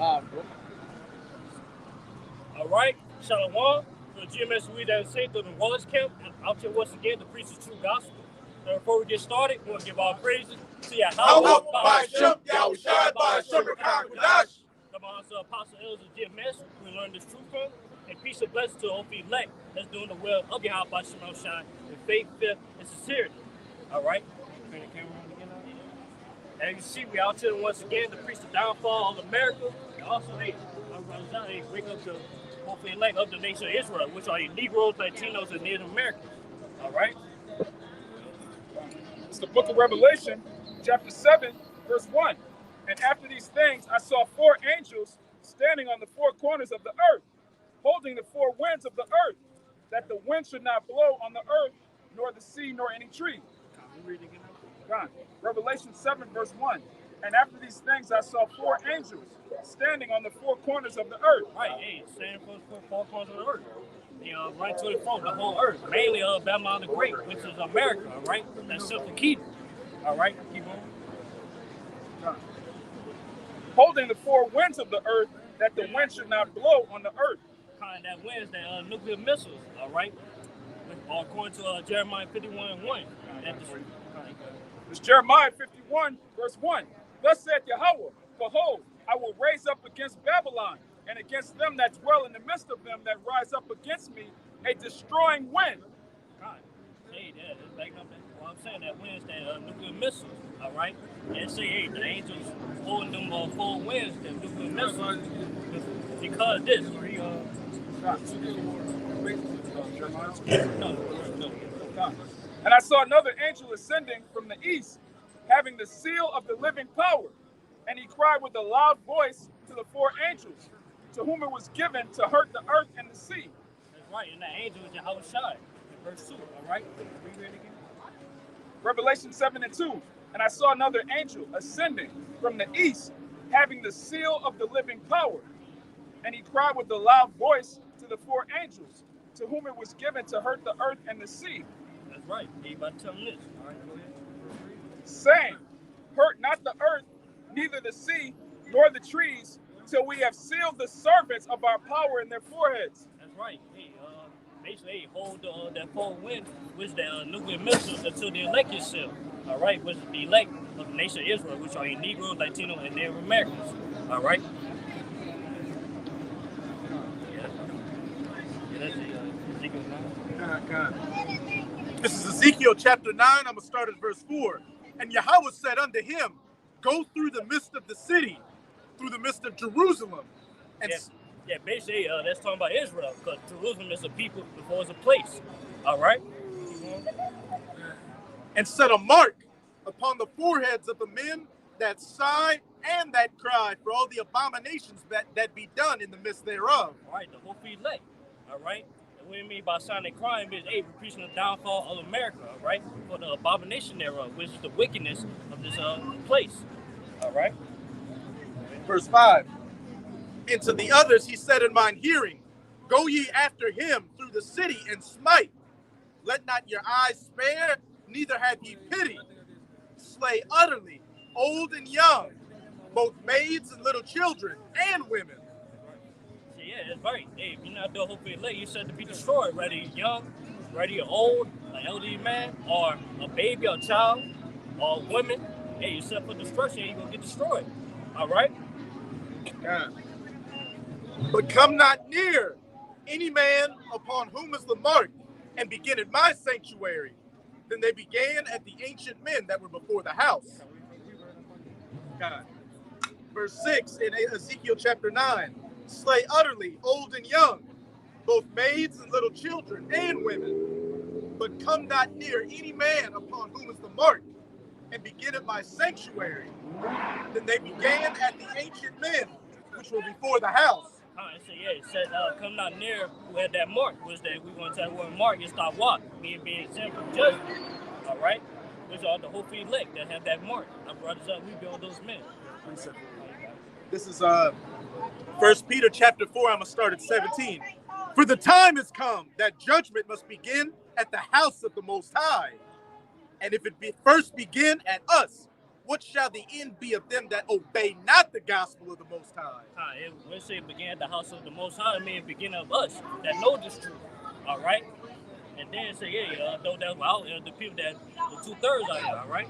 Live, bro. All right, Shalom for the GmsLouisianaSaints of the Wallace Camp. Out here once again to preach the true gospel. So before we get started, we want to give our praises to Yahweh, by Shem, Yahushua, by Shem, Rakadash. Come on, so Apostle Elders of GMS, we learn this truth from. And peace and blessings to the Holy elect that's doing the will of Yahweh by Shem Shine with faith, fear, and sincerity. All right? Turn the camera on again now. As you can see, we out here once again to preach the downfall of America. And also, they bring up the hopefully elect of the nation of Israel, which are your Negroes, Latinos, and Native Americans. All right? It's the book of Revelation, chapter 7, verse 1. And after these things, I saw 4 angels standing on the 4 corners of the earth, holding the 4 winds of the earth, that the wind should not blow on the earth, nor the sea, nor any tree. God. Revelation 7, verse 1. And after these things, I saw 4 angels standing on the 4 corners of the earth. Right, hey, standing for the 4 corners of the earth. They right to the front, the whole earth, mainly Babylon the Great, which is America, all right? That's simple key. All right, keep on. God. Holding the 4 winds of the earth, that the wind should not blow on the earth. Kind of that winds, that nuclear missiles, all right? According to Jeremiah 51:1. It's Jeremiah 51, verse 1. Thus saith Yahweh, behold, I will raise up against Babylon, and against them that dwell in the midst of them that rise up against me, a destroying wind. God, hey, that's backing up that. Well, I'm saying that winds, that nuclear missiles, all right? And say, hey, the angels holding them 4 winds, the nuclear missiles, because this. And I saw another angel ascending from the east, having the seal of the living power. And he cried with a loud voice to the 4 angels, to whom it was given to hurt the earth and the sea. That's right, and that angel is Yahushua, verse 2, all right? Read it again. Revelation 7 and 2. And I saw another angel ascending from the east, having the seal of the living power. And he cried with a loud voice to the 4 angels, to whom it was given to hurt the earth and the sea. That's right. Anybody tell them this? All right, go ahead. Saying, hurt not the earth, neither the sea, nor the trees, till we have sealed the servants of our power in their foreheads. That's right. Hey, basically, they hold that 4 wind, which the nuclear missiles until the elect is sealed. All right, which is the elect of the nation of Israel, which are your Negroes, Latino, and Native Americans. All right. This is Ezekiel chapter 9. I'm going to start at verse 4. And Yahweh said unto him, go through the midst of the city, through the midst of Jerusalem. And basically, that's talking about Israel, because Jerusalem is a people before it's a place. All right? And set a mark upon the foreheads of the men that sigh and that cry for all the abominations that be done in the midst thereof. All right, the whole elect. All right? What do you mean by signing crime is, hey, we're preaching the downfall of America, all right? For the abomination thereof, which is the wickedness of this place, all right? Verse 5. And to the others he said in mine hearing, go ye after him through the city and smite. Let not your eyes spare, neither have ye pity. Slay utterly, old and young, both maids and little children and women. Yeah, that's right. Hey, if you're not doing hopefully late, you're set to be destroyed. Whether you're young, whether you're old, an elderly man, or a baby or a child, or women, hey, you're set for destruction, you're going to get destroyed. All right? God. But come not near any man upon whom is the mark, and begin at my sanctuary. Then they began at the ancient men that were before the house. God. Verse 6 in Ezekiel chapter 9. Slay utterly, old and young, both maids and little children and women. But come not near any man upon whom is the mark, and begin at my sanctuary. Then they began at the ancient men, which were before the house. So yeah, it said, come not near who had that mark, was that we're going to tell what mark, you stop walking, being exempt from judgment. All right? Which are the hopeful elect that have that mark. Our brothers up, we build those men. This is 1 Peter chapter 4, I'm going to start at 17. For the time has come that judgment must begin at the house of the Most High. And if it first begin at us, what shall the end be of them that obey not the gospel of the Most High? When it say it began at the house of the Most High, it means beginning of us that know this truth. All right? And then say, though that out the people that the 2/3 out here, all right?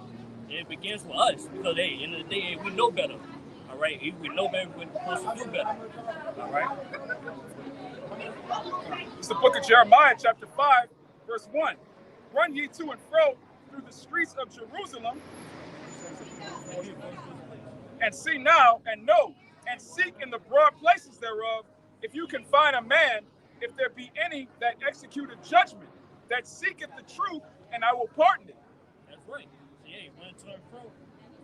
It begins with us because, end of the day, we know better. All right? If we know better, we're supposed to do better. All right? It's the book of Jeremiah, chapter 5, verse 1. Run ye to and fro through the streets of Jerusalem, and see now, and know, and seek in the broad places thereof, if you can find a man, if there be any that execute a judgment, that seeketh the truth, and I will pardon it. That's right. See, run to and fro.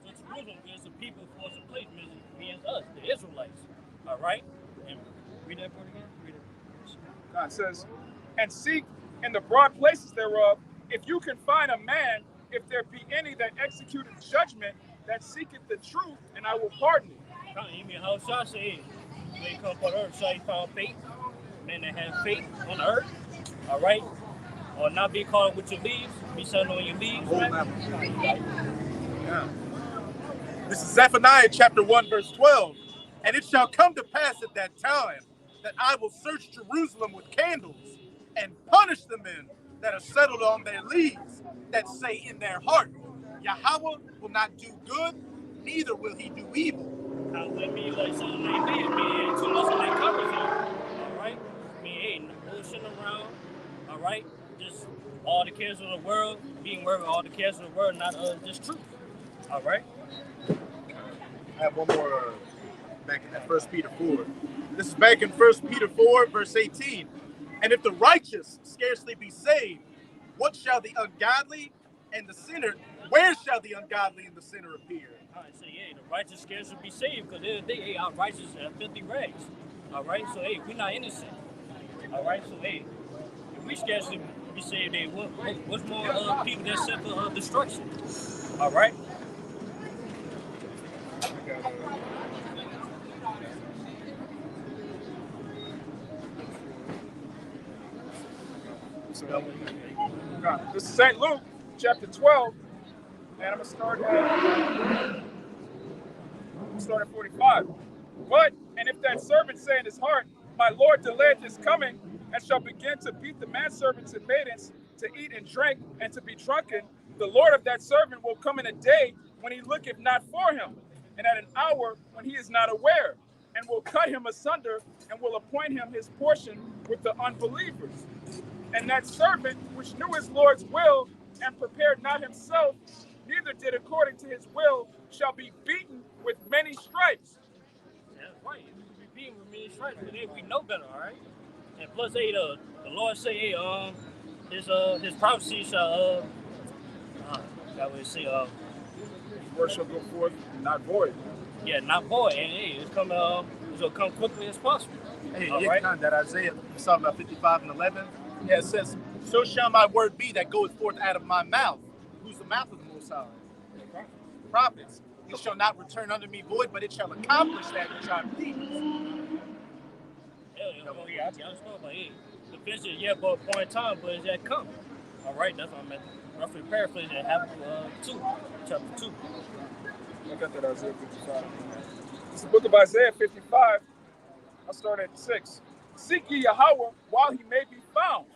So Jerusalem is the people for us a place, means us, the Israelites. All right? And read that part again. Read it. God says, and seek in the broad places thereof, if you can find a man, if there be any that execute a judgment, that seeketh the truth, and I will pardon it. You mean how shall I say, when you come upon earth, shall you find faith? Men that have faith on the earth, all right? Or not be caught up with your leaves, be settled on your leaves. Yeah. This is Zephaniah chapter 1, verse 12. And it shall come to pass at that time that I will search Jerusalem with candles and punish the men that are settled on their leaves, that say in their heart, Yahweh will not do good, neither will he do evil. Let me like something like that, man. Too much of that covers here. All right? I mean, no bullshitting around. All right? Just all the cares of the world, being worried about all the cares of the world, not just truth. All right? I have one more back in that 1 Peter 4. This is back in 1 Peter 4, verse 18. And if the righteous scarcely be saved, what shall the ungodly and the sinner, where shall the ungodly and the sinner appear? All right, so the righteous scarcely be saved, because they our righteous are filthy rags. All right, so we're not innocent. All right, so if we scarcely be saved, what's more people that set for destruction? All right. This is St. Luke, chapter 12, and I'm going to start at 45. But, and if that servant say in his heart, my Lord delayed his coming, and shall begin to beat the manservants and maidens, to eat and drink, and to be drunken, the Lord of that servant will come in a day when he looketh not for him, and at an hour when he is not aware, and will cut him asunder, and will appoint him his portion with the unbelievers. And that servant which knew his Lord's will, and prepared not himself, neither did according to his will, shall be beaten with many stripes. That's right. We be beaten with many stripes, but we know better, all right? And plus, the Lord say, his prophecy shall, that would say, His word shall go forth and not void. Yeah, not void, and it's gonna come quickly as possible. Right? That Isaiah, we saw about 55 and 11. Yeah, it says, so shall my word be that goeth forth out of my mouth. Who's the mouth of the Most High? Prophets. It shall not return unto me void, but it shall accomplish that which I please. The vision is yet but a point in time, but it's yet come. All right, that's what I meant. Roughly paraphrasing Habakkuk 2, chapter 2. I got that Isaiah 55. It's the book of Isaiah 55. I'll start at 6. Seek ye Yahweh while he may be found.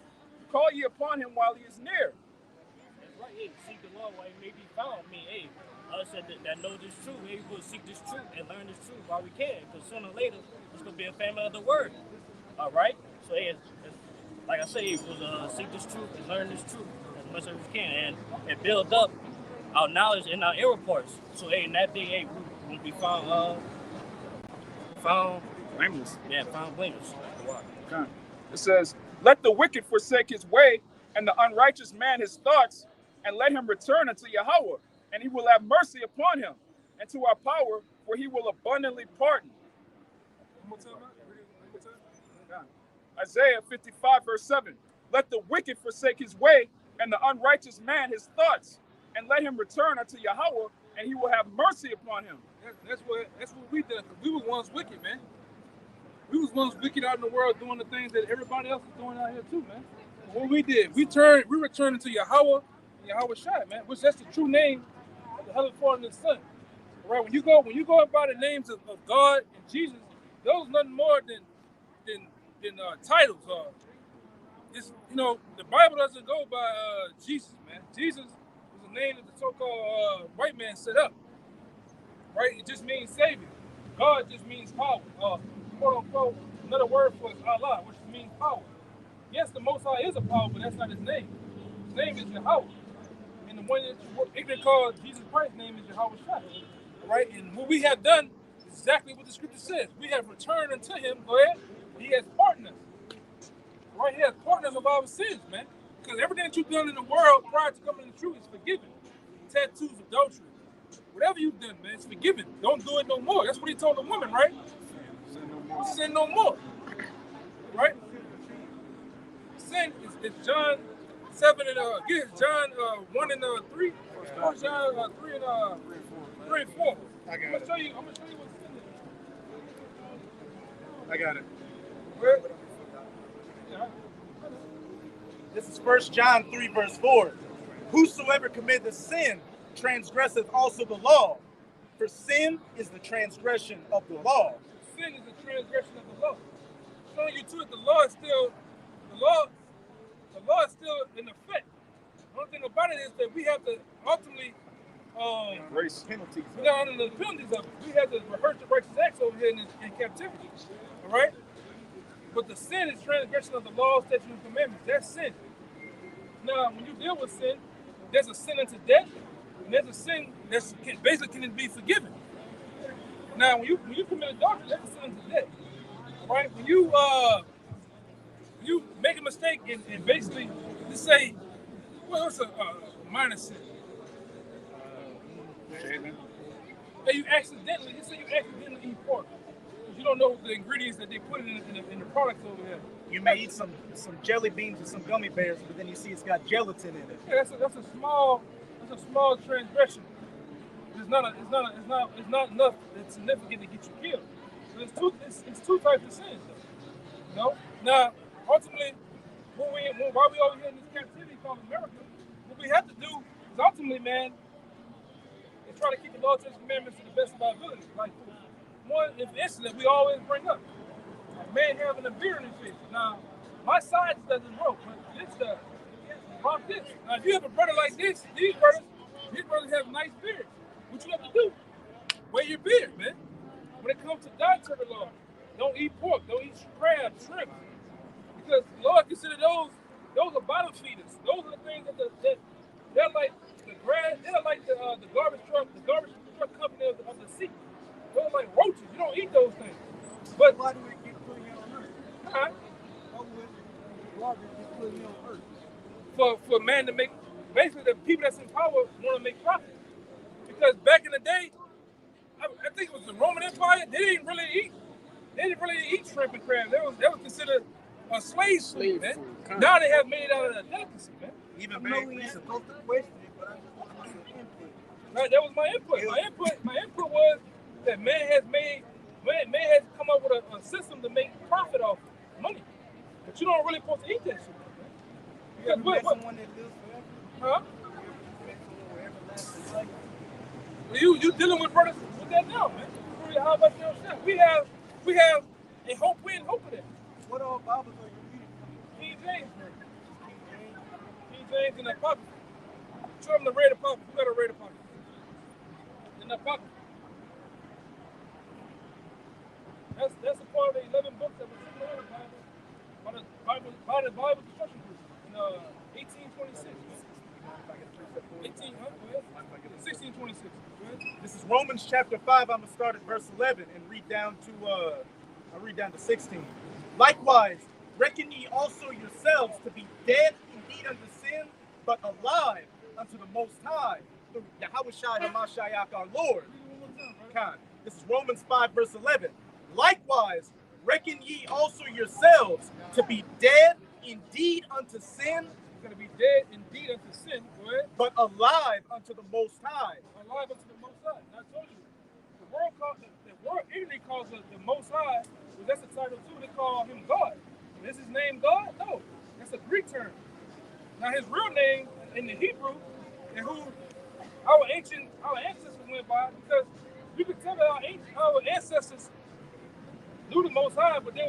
Call ye upon him while he is near. That's right. Seek the Lord while he may be found. I mean, us that know this truth, we will seek this truth and learn this truth while we can, because sooner or later, it's going to be a family of the word. All right? So, like I say, we'll seek this truth and learn this truth as much as we can, and build up our knowledge and our error reports. So, in that day, we will be found Blameless. Yeah, found blameless. Okay. It says, let the wicked forsake his way, and the unrighteous man his thoughts, and let him return unto Yahweh, and he will have mercy upon him, and to our power, for he will abundantly pardon. One more time. Isaiah 55, verse 7. Let the wicked forsake his way, and the unrighteous man his thoughts, and let him return unto Yahweh, and he will have mercy upon him. That's what we done. We were once wicked, man. We was once wicked out in the world doing the things that everybody else was doing out here too, man. What we did, we returned to Yahweh, Yahweh Shai, man, which that's the true name of the Heavenly Father and the Son. Right? When you go by the names of God and Jesus, those nothing more than titles. It's, the Bible doesn't go by Jesus, man. Jesus is a name that the so-called white man set up. Right? It just means Savior. God just means power. Quote unquote, another word for it is Allah, which means power. Yes, the Most High is a power, but that's not his name. His name is Yahweh. And the one that you can call Jesus Christ's name is Yahweh Shai. Right? And what we have done is exactly what the scripture says. We have returned unto him, go ahead. He has pardoned us. Right? He has pardoned us of our sins, man. Because everything that you've done in the world prior to coming to the truth is forgiven. Tattoos, adultery. Whatever you've done, man, it's forgiven. Don't do it no more. That's what he told the woman, right? Sin no more. Right? Sin is John 7 and John 1 and 3. Or John 3 and 4. I got it. I'm gonna show you what sin is. I got it. Where? Yeah. This is 1 John 3, verse 4. Whosoever committeth sin transgresseth also the law, for sin is the transgression of the law. Sin is the transgression of the law. Showing you too, the law is still in effect. The only thing about it is that we have to ultimately Race penalties. we got under the penalties of it. We have to rehearse the righteous acts over here in captivity. All right? But the sin is transgression of the law, statutes, and commandments. That's sin. Now, when you deal with sin, there's a sin unto death, and there's a sin that's basically can be forgiven. Now, when you commit adultery, that's a sin unto death. All right? When you make a mistake and basically just say, well, it's a minor sin. Hey, you accidentally eat pork. You don't know the ingredients that they put in the products over here. You may eat some jelly beans and some gummy bears, but then you see it's got gelatin in it. Yeah, that's a small transgression. It's not enough that's significant to get you killed. So it's two types of sins, though. You know? Now, ultimately, while we over here in this captivity called America, what we have to do is ultimately, man, is try to keep the law, statutes, and commandments to the best of our ability. Like one incident we always bring up, a man having a beard in his face. Now, my sides doesn't rope, but this does. Rock this. Now, if you have a brother like this, these brothers have nice beards. What you have to do? Wear your beard, man. When it comes to dietary law, don't eat pork, don't eat crab, shrimp, because the Lord consider those are bottom feeders. Those are the things that they're like the grass. They're like the garbage truck company of the sea. They're like roaches. You don't eat those things. But why do we keep putting it on earth? Huh? Why do we keep putting it on earth? For man to make, basically the people that's in power want to make profit. Because back in the day, I think it was the Roman Empire, they didn't really eat shrimp and crab. They was considered a slave food, man. Now they have made it out of a delicacy, man. Even I know we ain't supposed to question it, but I just want to get your input. Right, that was my input. My input was that man has come up with a system to make profit off money. But you don't really supposed to eat that shit. You ever met someone that lives forever? Huh? You met someone with everlasting life? Well, you dealing with brothers with that now, man. How about yourself? We have a hope. We in hope of that. What all Bibles are you reading? King James, man. King James and the Apocrypha. Show them the red Apocrypha. Who got a red Apocrypha? And the Apocrypha. That's a part of the 11 books that was written in the Bible by the Bible Construction Group in 1826. 1626. This is Romans chapter 5. I'm gonna start at verse 11 and read down to 16. Likewise, reckon ye also yourselves to be dead indeed unto sin, but alive unto the Most High, through Yahushua HaMashiach our Lord. This is Romans 5, verse 11. Likewise, reckon ye also yourselves to be dead indeed unto sin, Going to be dead indeed unto sin, go ahead. but alive unto the Most High. Alive unto the Most High. And I told you, the world ignorantly calls the Most High, well, that's a title too. They call him God. Is his name God? No, that's a Greek term. Now his real name in the Hebrew, and who our ancestors went by, because you can tell that our ancestors knew the Most High, but they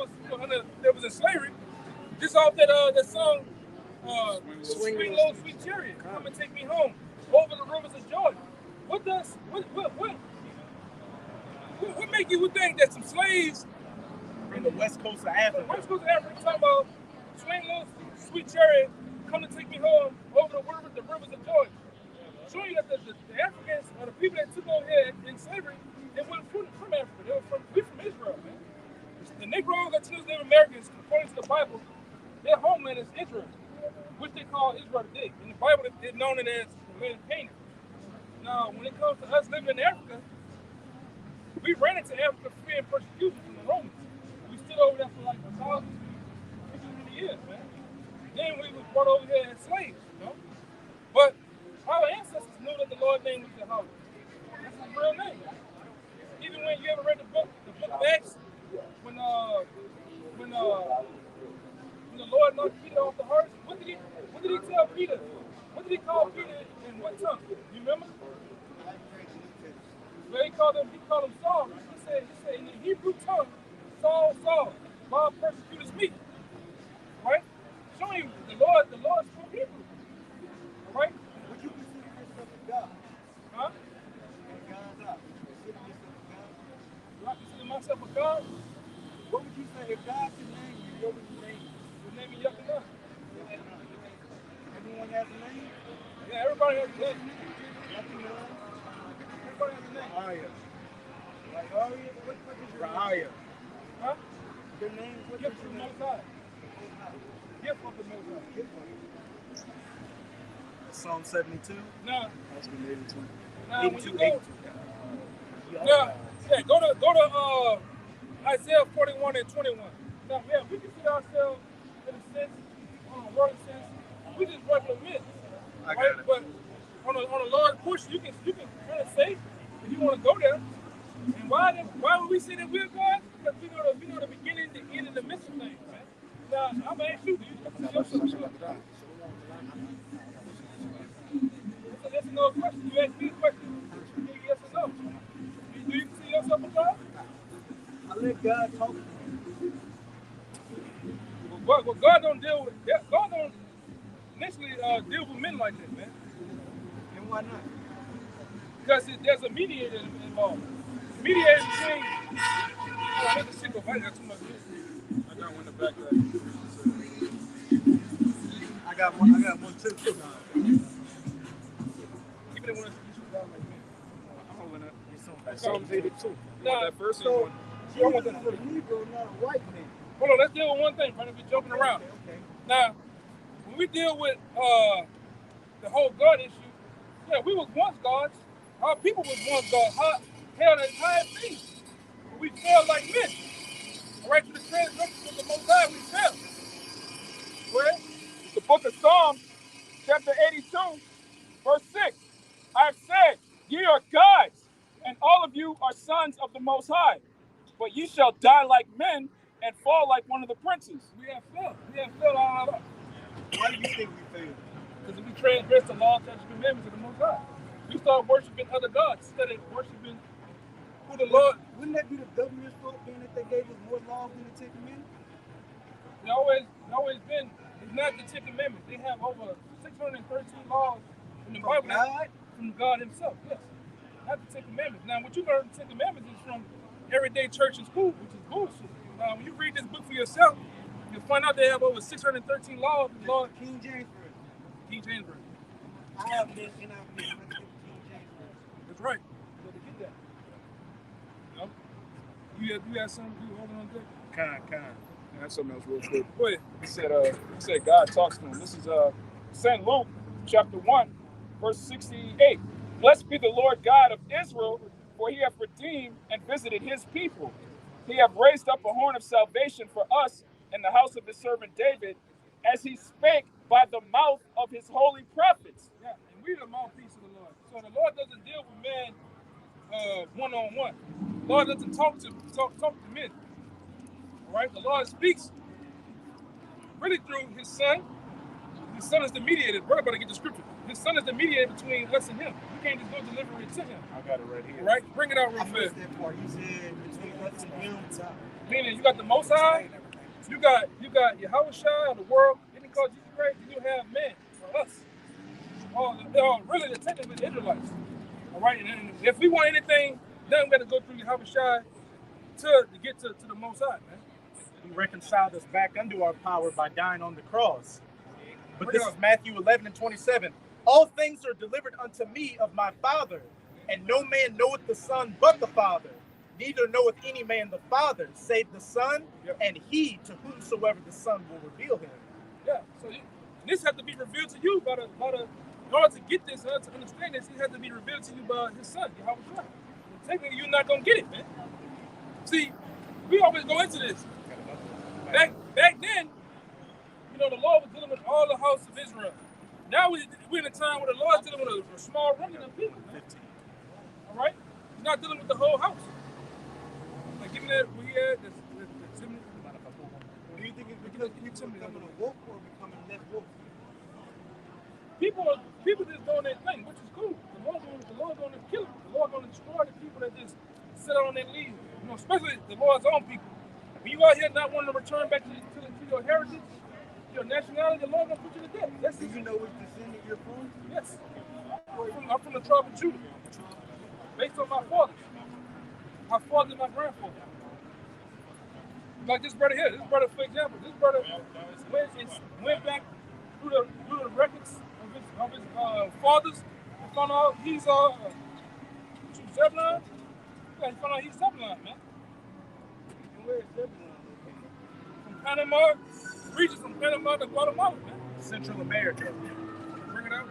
was in slavery. Just off that song, Swing Low, Sweet Chariot, come and take me home, over the rivers of Jordan. What make you think that some slaves in the west coast of Africa, talking about swing low, sweet chariot, come to take me home over the rivers of Jordan? Showing you that the Africans or the people that took over here in slavery, they weren't from Africa. They were from Israel, man. The Negroes that choose Native Americans, according to the Bible, their homeland is Israel, which they call Israel today. In the Bible, they're known as the land of Canaan. Now, when it comes to us living in Africa, we ran into Africa fearing persecution from the Romans. We stood over there for like 1,050 years, man. Then we was brought over here as slaves, you know. But our ancestors knew that the Lord's name was Jehovah. That's his real name. Even when you ever read the book of Acts, when the Lord knocked Peter off the horse, what did he tell Peter? What did he call Peter in what tongue? You remember? Well, he called him Saul. He said in the Hebrew tongue, Saul, Saul, why persecutest me? Right? Showing you the Lord spoke Hebrew. All right? Would you consider yourself a God? Huh? God's out. Do I consider myself a God? What would you say if God could name you? What would you name you? His name is Yakanah. Everyone has a name? Yeah, everybody has a name. Yakanah. Everybody has a name. Aya, Like Arya? What is your name? Aya. Huh? Your name? What is Gift from your the name? Most High. Gift of the Most High. Psalm 72. Now, That's been 82. when you go, 82. go to Isaiah 41 and 21. Now, yeah, we consider ourselves in a sense, on a worldly sense, we just regular men. I Right? got it. But on a large push, you can kind of say if you want to go there. And why would we say that we're God? Because we know the beginning, the end, and the midst of things, man. Now, I'm gonna ask you, do you consider yourself a God? That's another question. You ask me a question. Yes or no? Do you consider yourself a God? I let God talk to me. Well, God don't initially deal with men like that, man. And why not? Because there's a mediator involved. Mediator between. Oh, I need to sick of I got too much. I got one in the back there. I got one too. Even if one of you down like me. I'm holding it. Psalms 82. Nah, That first So, one. you want Jesus that is a Negro, not a white man. Hold on, let's deal with one thing, brother. We're joking around. Okay. Now, when we deal with the whole God issue, yeah, we was once gods. Our people was once gods. Held as high things. But we fell like men. All right, to the transgressions of the Most High, we fell. Where? The book of Psalms, chapter 82, verse 6. I've said, ye are gods, and all of you are sons of the Most High. But ye shall die like men and fall like one of the princes. We have fell. We have fell all our life. Why do you think we failed? Because we transgressed the law, statutes, and commandments of the Most High. We started worshiping other gods instead of worshiping who the Lord. Wouldn't that be the government's fault, being that they gave us more laws than the Ten Commandments? It's always been. It's not the Ten Commandments. They have over 613 laws in the Bible from God Himself. Yes, not the Ten Commandments. Now, what you learn the Ten Commandments is from everyday church and school, which is bullshit. When you read this book for yourself, you'll find out they have over 613 laws. Lord, King James Version. King James Version. I have been NIV. I'm going to King James Version. That's right. You got to get that. You know? You have something you holding on to? Kind. That's something else real quick. Go ahead. He said God talks to him. This is St. Luke, chapter 1, verse 68. Blessed be the Lord God of Israel, for he hath redeemed and visited his people. He hath raised up a horn of salvation for us in the house of his servant David, as he spake by the mouth of his holy prophets. Yeah, and we're the mouthpiece of the Lord. So the Lord doesn't deal with man one-on-one. The Lord doesn't talk to men. All right? The Lord speaks really through his son. His son is the mediator. We're about to get the scripture. His son is the mediator between us and him. We can't just go deliver it to him. I got it right here. All right? Bring it out real I fast. missed that part. You said between us and him. Meaning you got the Most High, you got Yahushua of the world, then he calls Jesus Christ, and you have man, or us. Really, technically the Israelites. All right? And if we want anything, then we got to go through Yahushua to get to the Most High, man. He reconciled us back unto our power by dying on the cross. But Bring this it is up. Matthew 11:27. All things are delivered unto me of my Father, and no man knoweth the Son but the Father. Neither knoweth any man the Father, save the Son, and he to whomsoever the Son will reveal him. Yeah, so this has to be revealed to you in order to get this, to understand this, it has to be revealed to you by his son, Yahushua. Technically, you're not going to get it, man. See, we always go into this. Back then, the Lord was dealing with all the house of Israel. Now we're in a time where the Lord is dealing with a small remnant of people. Man. All right? He's not dealing with the whole house. Like, give me that, we had the Do you think it's because people are becoming woke or becoming less woke? People just doing their thing, which is cool. The Lord going to kill them. The Lord going to destroy the people that just sit on their leaves. Especially the Lord's own people. When you out here not wanting to return back to your heritage, your nationality, the Lord going to put you to death. Do you know which descendant you're from? Yes. I'm from the tribe of Judah. Based on my father. My father and my grandfather. Like this brother here. This brother, for example, went back through the records of his fathers and found out he's Zebulon. Yeah, he found out he's Zebulon, man. And where is Zebulon located? From Panama, region from Panama to Guatemala, man. Central America. Bring it out.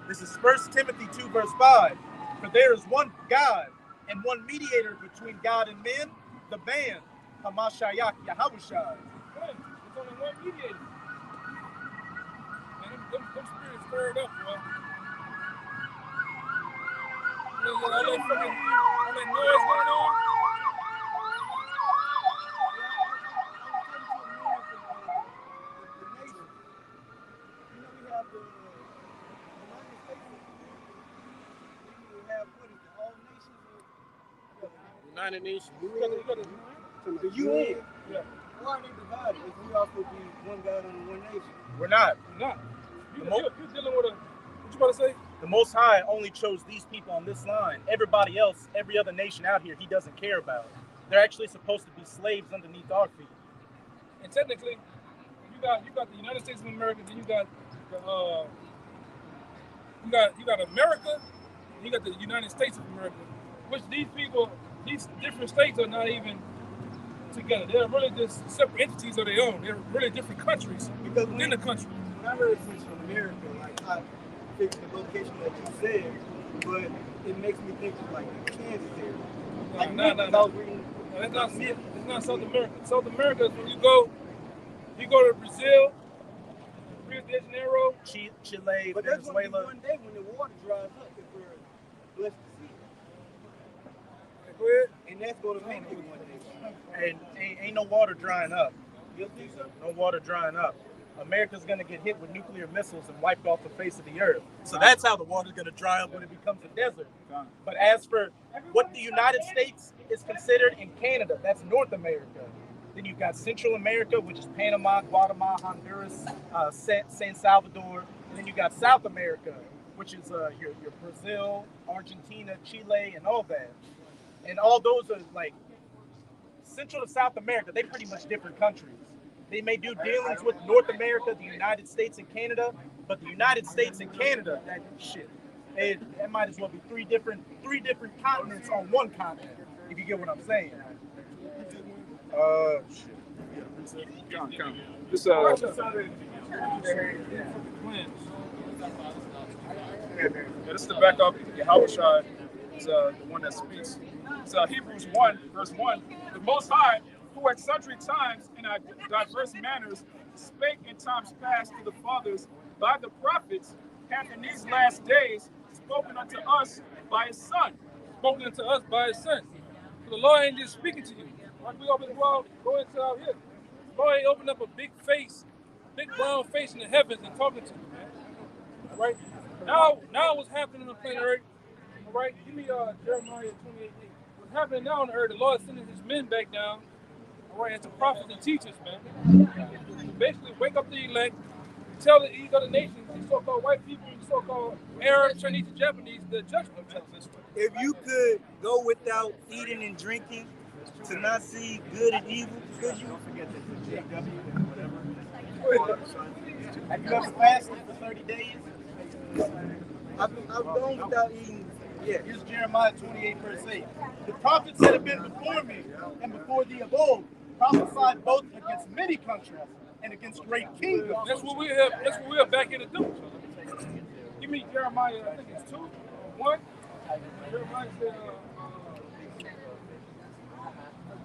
This is 1 Timothy 2:5. For there is one God and one mediator between God and men, the man, Hamashiach Yahushua. There's only one mediator. Man, them spirits stirred up, bro. All that noise going on. United Nations. You got The UN. Yeah. Why are they divided if we all supposed to be one God under one nation? We're not. You're dealing with what you about to say? The Most High only chose these people on this line. Everybody else, every other nation out here, he doesn't care about. They're actually supposed to be slaves underneath our feet. And technically, you got the United States of America, then you got America, and you got the United States of America, which these different states are not even together. They're really just separate entities of their own. They're really different countries within the country. When I heard Central America, like I picked the location that you said, but it makes me think of like the Kansas area. Like No. It's not South America. South America is when you go to Brazil, Rio de Janeiro, Chile, But that's going to be Venezuela. one day when the water dries up if we're blessed to see it. And that's going to make it one day. And ain't no water drying up. You don't think so? No water drying up. America's going to get hit with nuclear missiles and wiped off the face of the earth. So that's how the water's going to dry up when it becomes a desert. But as for what the United States is considered in Canada, that's North America. Then you've got Central America, which is Panama, Guatemala, Honduras, San Salvador. And then you got South America, which is your Brazil, Argentina, Chile, and all that. And all those are like Central to South America. They pretty much different countries. They may do dealings with North America, the United States, and Canada, but the United States and Canada, that shit, that might as well be three different continents on one continent. If you get what I'm saying. This this is the backup. Yahushua is the one that speaks. It's Hebrews 1, verse 1. The Most High, who at sundry times and at diverse manners spake in times past to the fathers by the prophets, hath in these last days spoken unto us by his Son. spoken unto us by his son. So the Lord ain't just speaking to you. Like we always go into out here. The Lord ain't opened up a big face, big brown face in the heavens and talking to you, man. All right? Now what's happening on planet Earth? All right, give me Jeremiah 28:8. What's happening now on the earth? The Lord is sending His men back down. All right, and to prophets and teachers, man. Basically, wake up the elect, tell these other nations, these so-called white people, these so-called Arabs, Chinese, and Japanese, the judgment. If you could go without eating and drinking to not see good and evil, could you? Don't forget that the JW and whatever. Have you ever fasted for 30 days? I've gone without eating. Yeah. Here's Jeremiah 28, verse 8. The prophets that have been before me and before thee of old prophesied both against many countries and against great kingdoms. That's what we have. That's what we are back here to do. Give me Jeremiah. I think it's 2:1. Jeremiah said.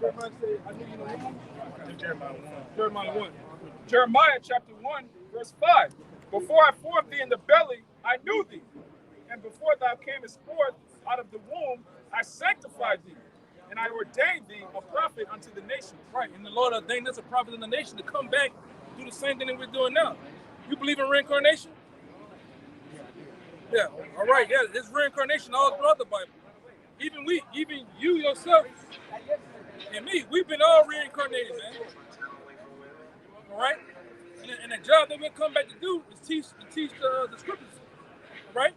Jeremiah said, "I knew you know whom." Jeremiah 1. Jeremiah chapter 1, verse 5. Before I formed thee in the belly, I knew thee. And before thou camest forth out of the womb, I sanctified thee. And I ordained thee a prophet unto the nations. Right, and the Lord ordained us a prophet in the nation to come back, do the same thing that we're doing now. You believe in reincarnation? Yeah. All right. Yeah, there's reincarnation all throughout the Bible. Even you yourself, and me, we've been all reincarnated, man. All right. And the job that we'll come back to do is teach the scriptures. All right.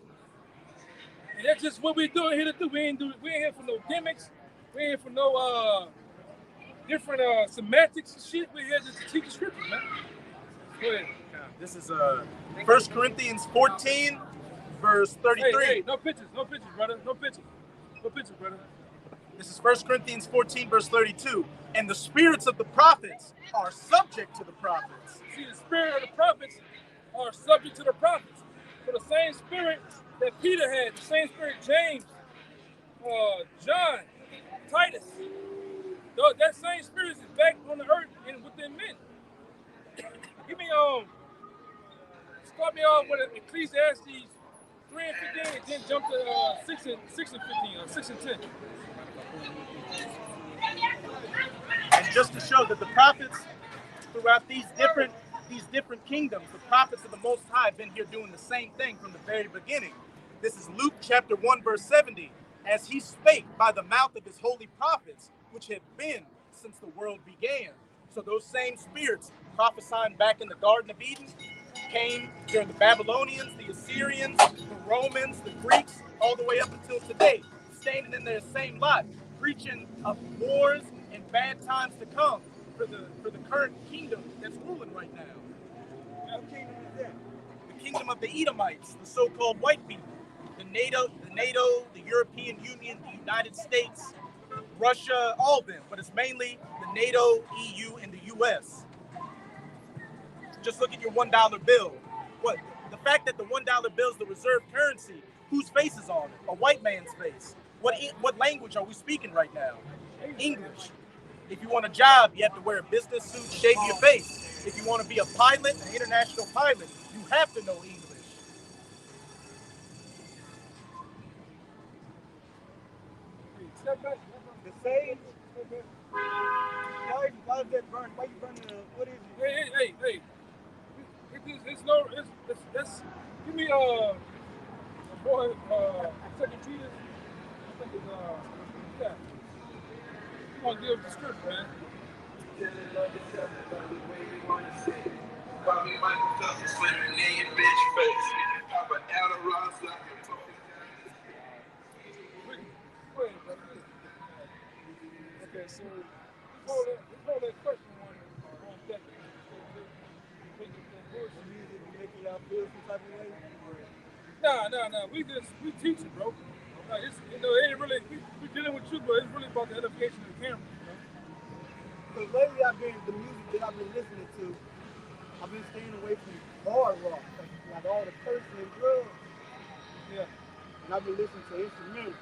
And that's just what we're doing here to do. We ain't here for no gimmicks. We ain't here for no different semantics and shit. We're here just to teach the scriptures, man. Go ahead. This is 1 Corinthians 14, verse 33. Hey, no pictures, brother. No pictures, brother. This is 1 Corinthians 14, verse 32. And the spirits of the prophets are subject to the prophets. See, the spirit of the prophets are subject to the prophets. So the same spirit that Peter had, the same spirit James, John, Titus, that same spirit is back on the earth and within men. Give me start me off with Ecclesiastes 3 and 15, and then jump to 6 and 15, 6 and 10. And just to show that the prophets throughout these different kingdoms, the prophets of the Most High have been here doing the same thing from the very beginning. This is Luke chapter 1, verse 70. As he spake by the mouth of his holy prophets, which had been since the world began. So those same spirits prophesying back in the Garden of Eden came during the Babylonians, the Assyrians, the Romans, the Greeks, all the way up until today, standing in their same lot, preaching of wars and bad times to come for the current kingdom that's ruling right now. What kingdom is that? The kingdom of the Edomites, the so-called white people. The NATO, the European Union, the United States, Russia, all of them, but it's mainly the NATO, EU, and the US. Just look at your $1 bill. What? The fact that the $1 bill is the reserve currency, whose face is on it? A white man's face. What language are we speaking right now? English. If you want a job, you have to wear a business suit, shave your face. If you want to be a pilot, an international pilot, you have to know English. The sage. Why is that burn? Why you burning the? What is it? Hey. It's give me boy, 2 Peter. I think it's yeah. You want to give the script, man? Okay, so hold that question on deck. Making y'all feel some type of way? Nah. We teaching, bro. Like it's, it ain't really. We dealing with you, but it's really about the edification of the camera. Because lately the music that I've been listening to, I've been staying away from hard rock, like all the cursing and drugs. Yeah. And I've been listening to instrumentals.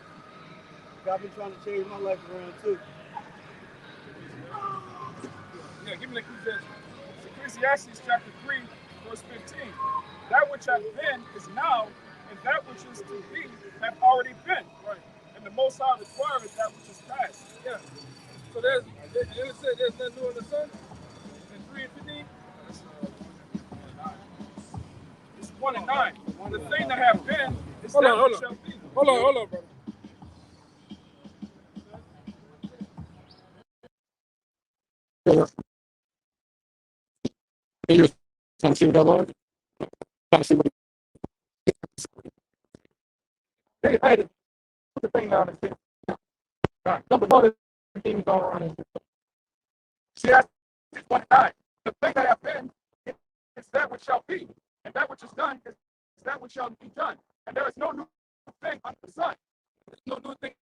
I've been trying to change my life around too. Yeah, give me the Ecclesiastes. Ecclesiastes chapter 3, verse 15. That which hath been is now, and that which is to be hath already been. Right. And the Most High requireth that which is past. Yeah. So there's nothing new in the sun? In 3 and 15? 1 and 9. The thing that have been is Hold that on, hold which shall on. be. Hold on, brother. You're trying to see what that was? Trying to see what I had to put the thing down and say, number one is the thing going on. See, that's 1:9. The thing that have been is that which shall be, and that which is done is that which shall be done. And there is no new thing under the sun. There's no new thing.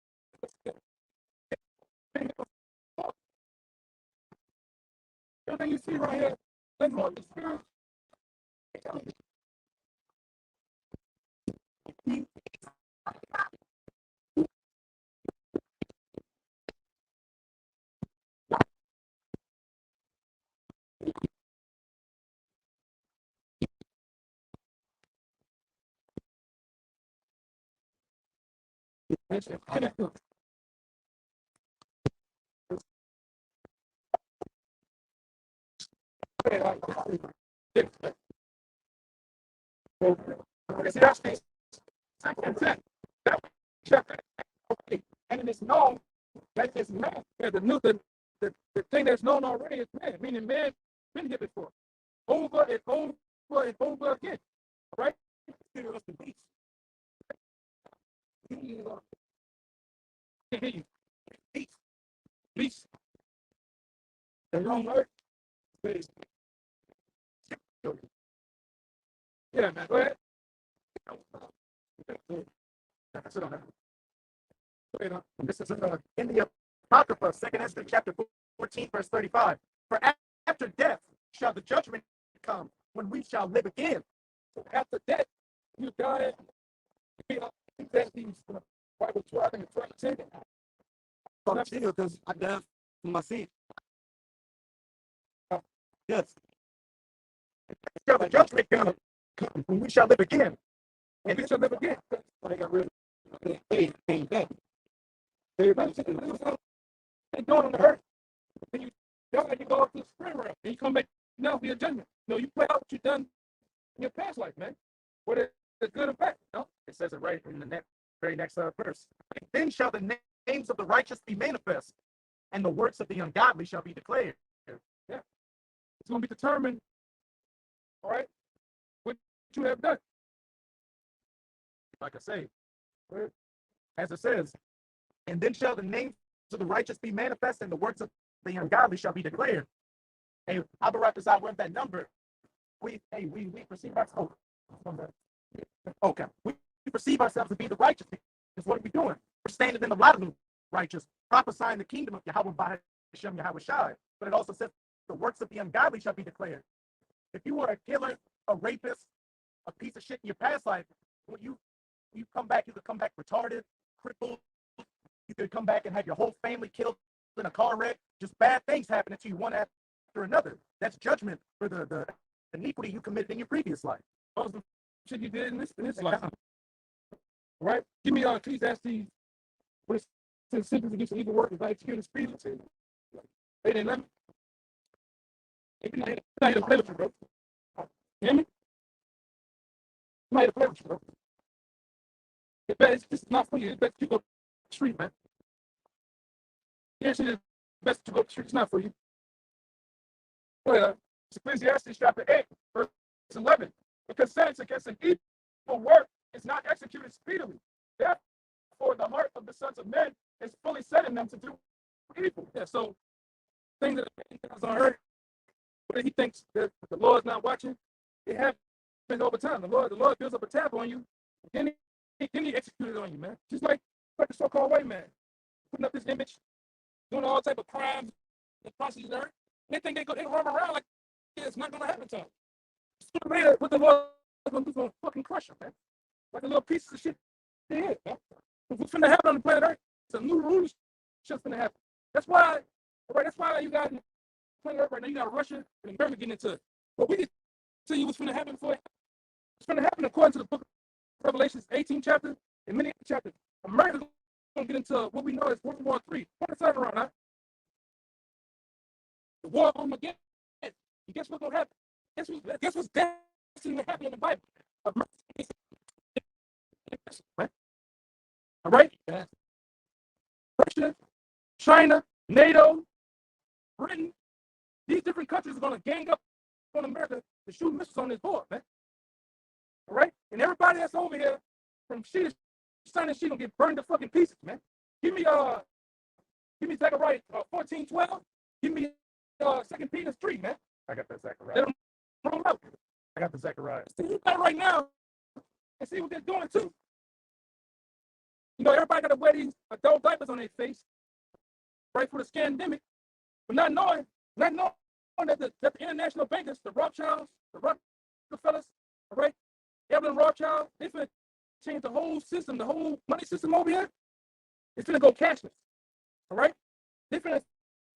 Everything you see right here, that's more the spirit. See, that's the and it is known that it's man. The thing that's known already is man, meaning man been here before. Over and over and over again. All right? Consider us the beast. I can't hear you. Beast. Beast. The wrong word. Yeah, man. Go ahead. Sit on that. This is in the Apocrypha, 2nd Esther, chapter 14, verse 35. For after death shall the judgment come, when we shall live again. So after death, you die. I think that's the Bible 12, I think it's 12. Because I died for my sin. Yes. Shall the judgment come, when we shall live again. And we shall live again. I got rid of came back. Everybody said, they going on the earth. Then you die, you go up to the spring realm. And you come back now for your judgment. No, you play out what you've done in your past life, man. Whether it's good or bad. No, it says it right in the very next verse. Then shall the names of the righteous be manifest, and the works of the ungodly shall be declared. Yeah. It's going to be determined, all right, what you have done. Like I say, as it says, and then shall the names of the righteous be manifest, and the works of the ungodly shall be declared. Hey, I'll be right beside where that number. We perceive ourselves. Okay, we perceive ourselves to be the righteous. Because what are we doing? We're standing in the light of the righteous, prophesying the kingdom of Yahweh by Hashem Yahweh Shai. But it also says the works of the ungodly shall be declared. If you were a killer, a rapist, a piece of shit in your past life, when you come back, you could come back retarded, crippled. You could come back and have your whole family killed in a car wreck. Just bad things happening to you one after another. That's judgment for the iniquity you committed in your previous life. What was the shit you did in this life? Right? Give me Ecclesiastes. What is the sentence to do some evil work is I execute the speed. 8 and 11. You're not here to play with you, bro. You hear me? I'm not here to play with you, bro. This is not for you. It's best you go to the street, man. It's best to go to the street. It's not for you. It's Ecclesiastes chapter 8, verse 11. Because sentence against an evil work is not executed speedily. Therefore, the heart of the sons of men is fully set in them to do evil. Yeah, so things that are on earth, whether he thinks that the Lord's not watching, it happens over time. The Lord builds up a tab on you, then he executes it on you, man. Just like the so-called white man, putting up this image, doing all type of crimes, the process of earth. They think they run around like it's not gonna happen to them. Sooner or later, what the Lord is gonna fucking crush them, man. Like a little piece of shit they is, man. What's gonna happen on the planet Earth? It's a new rulership gonna happen. That's why you got planet Earth right now. You got Russia and America getting into it. But we can tell you what's gonna happen for it. What's gonna happen according to the book of Revelations 18 chapter and many chapters. America's gonna get into what we know as World War III. What is that around, huh? The war of Armageddon. You guess what's gonna happen? Guess what's destined to happen in the Bible? All right? Russia, China, NATO, Britain, these different countries are going to gang up on America to shoot missiles on this board, man. All right? And everybody that's over here from she to China, she gonna get burned to fucking pieces, man. Give me Zechariah 14:12. Give me 2 Peter 3, man. I got that Zechariah. Let them roll out. I got the Zechariah. See, you got it right now and see what they're doing too. You know, everybody got to wear these adult diapers on their face, right, for the scandemic, but not knowing that the international bankers, the Rothschilds, the Rockefellers, all right, Evelyn Rothschild, they finna change the whole system, the whole money system over here. It's finna go cashless, all right? They finna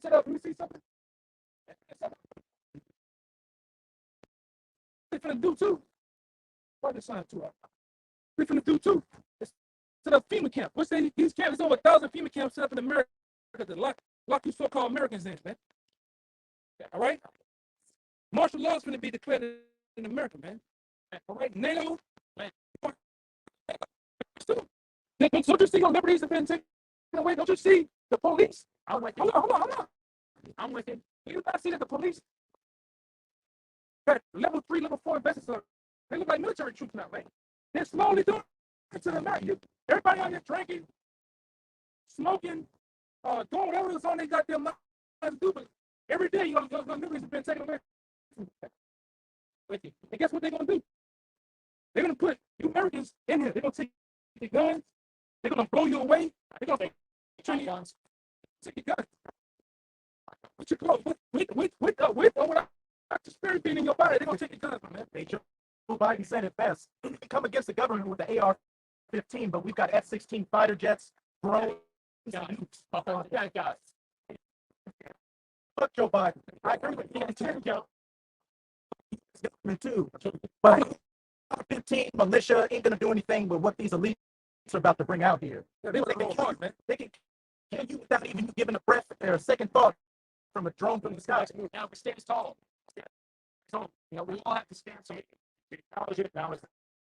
set up. Let me see something. They finna do too. Why the sign too? They finna do too. Set up FEMA camp. What's that? These camps, over 1,000 FEMA camps set up in America to lock you so-called Americans in, man. All right? Martial law is going to be declared in America, man. All right? NATO, man. Don't you see your liberties have been taken away? Don't you see the police? I'm like, hold on. I'm like, do you not see that the police got level 3, level 4 vests? They look like military troops now, man. They're slowly doing it to the American. Everybody out here drinking, smoking, doing whatever is on their goddamn lives to do, but every day your liberties have been taken away. And guess what they're gonna do? They're gonna put you Americans in here. They're gonna take your guns. They're gonna blow you away. They're gonna take your guns. Take your guns. With your clothes, with the spirit being in your body, they're gonna take your guns, man. Joe Biden said it best. We can come against the government with the AR-15, but we've got F-16 fighter jets, drones, guys. Fuck Joe Biden. I agree with you. Too. But 15 militia ain't gonna do anything with what these elites are about to bring out here. They can kill you, man. They can kill you without even giving a breath or a second thought from a drone from the sky. Now we stand tall. So, you know, we all have to stand so acknowledge it. Now it's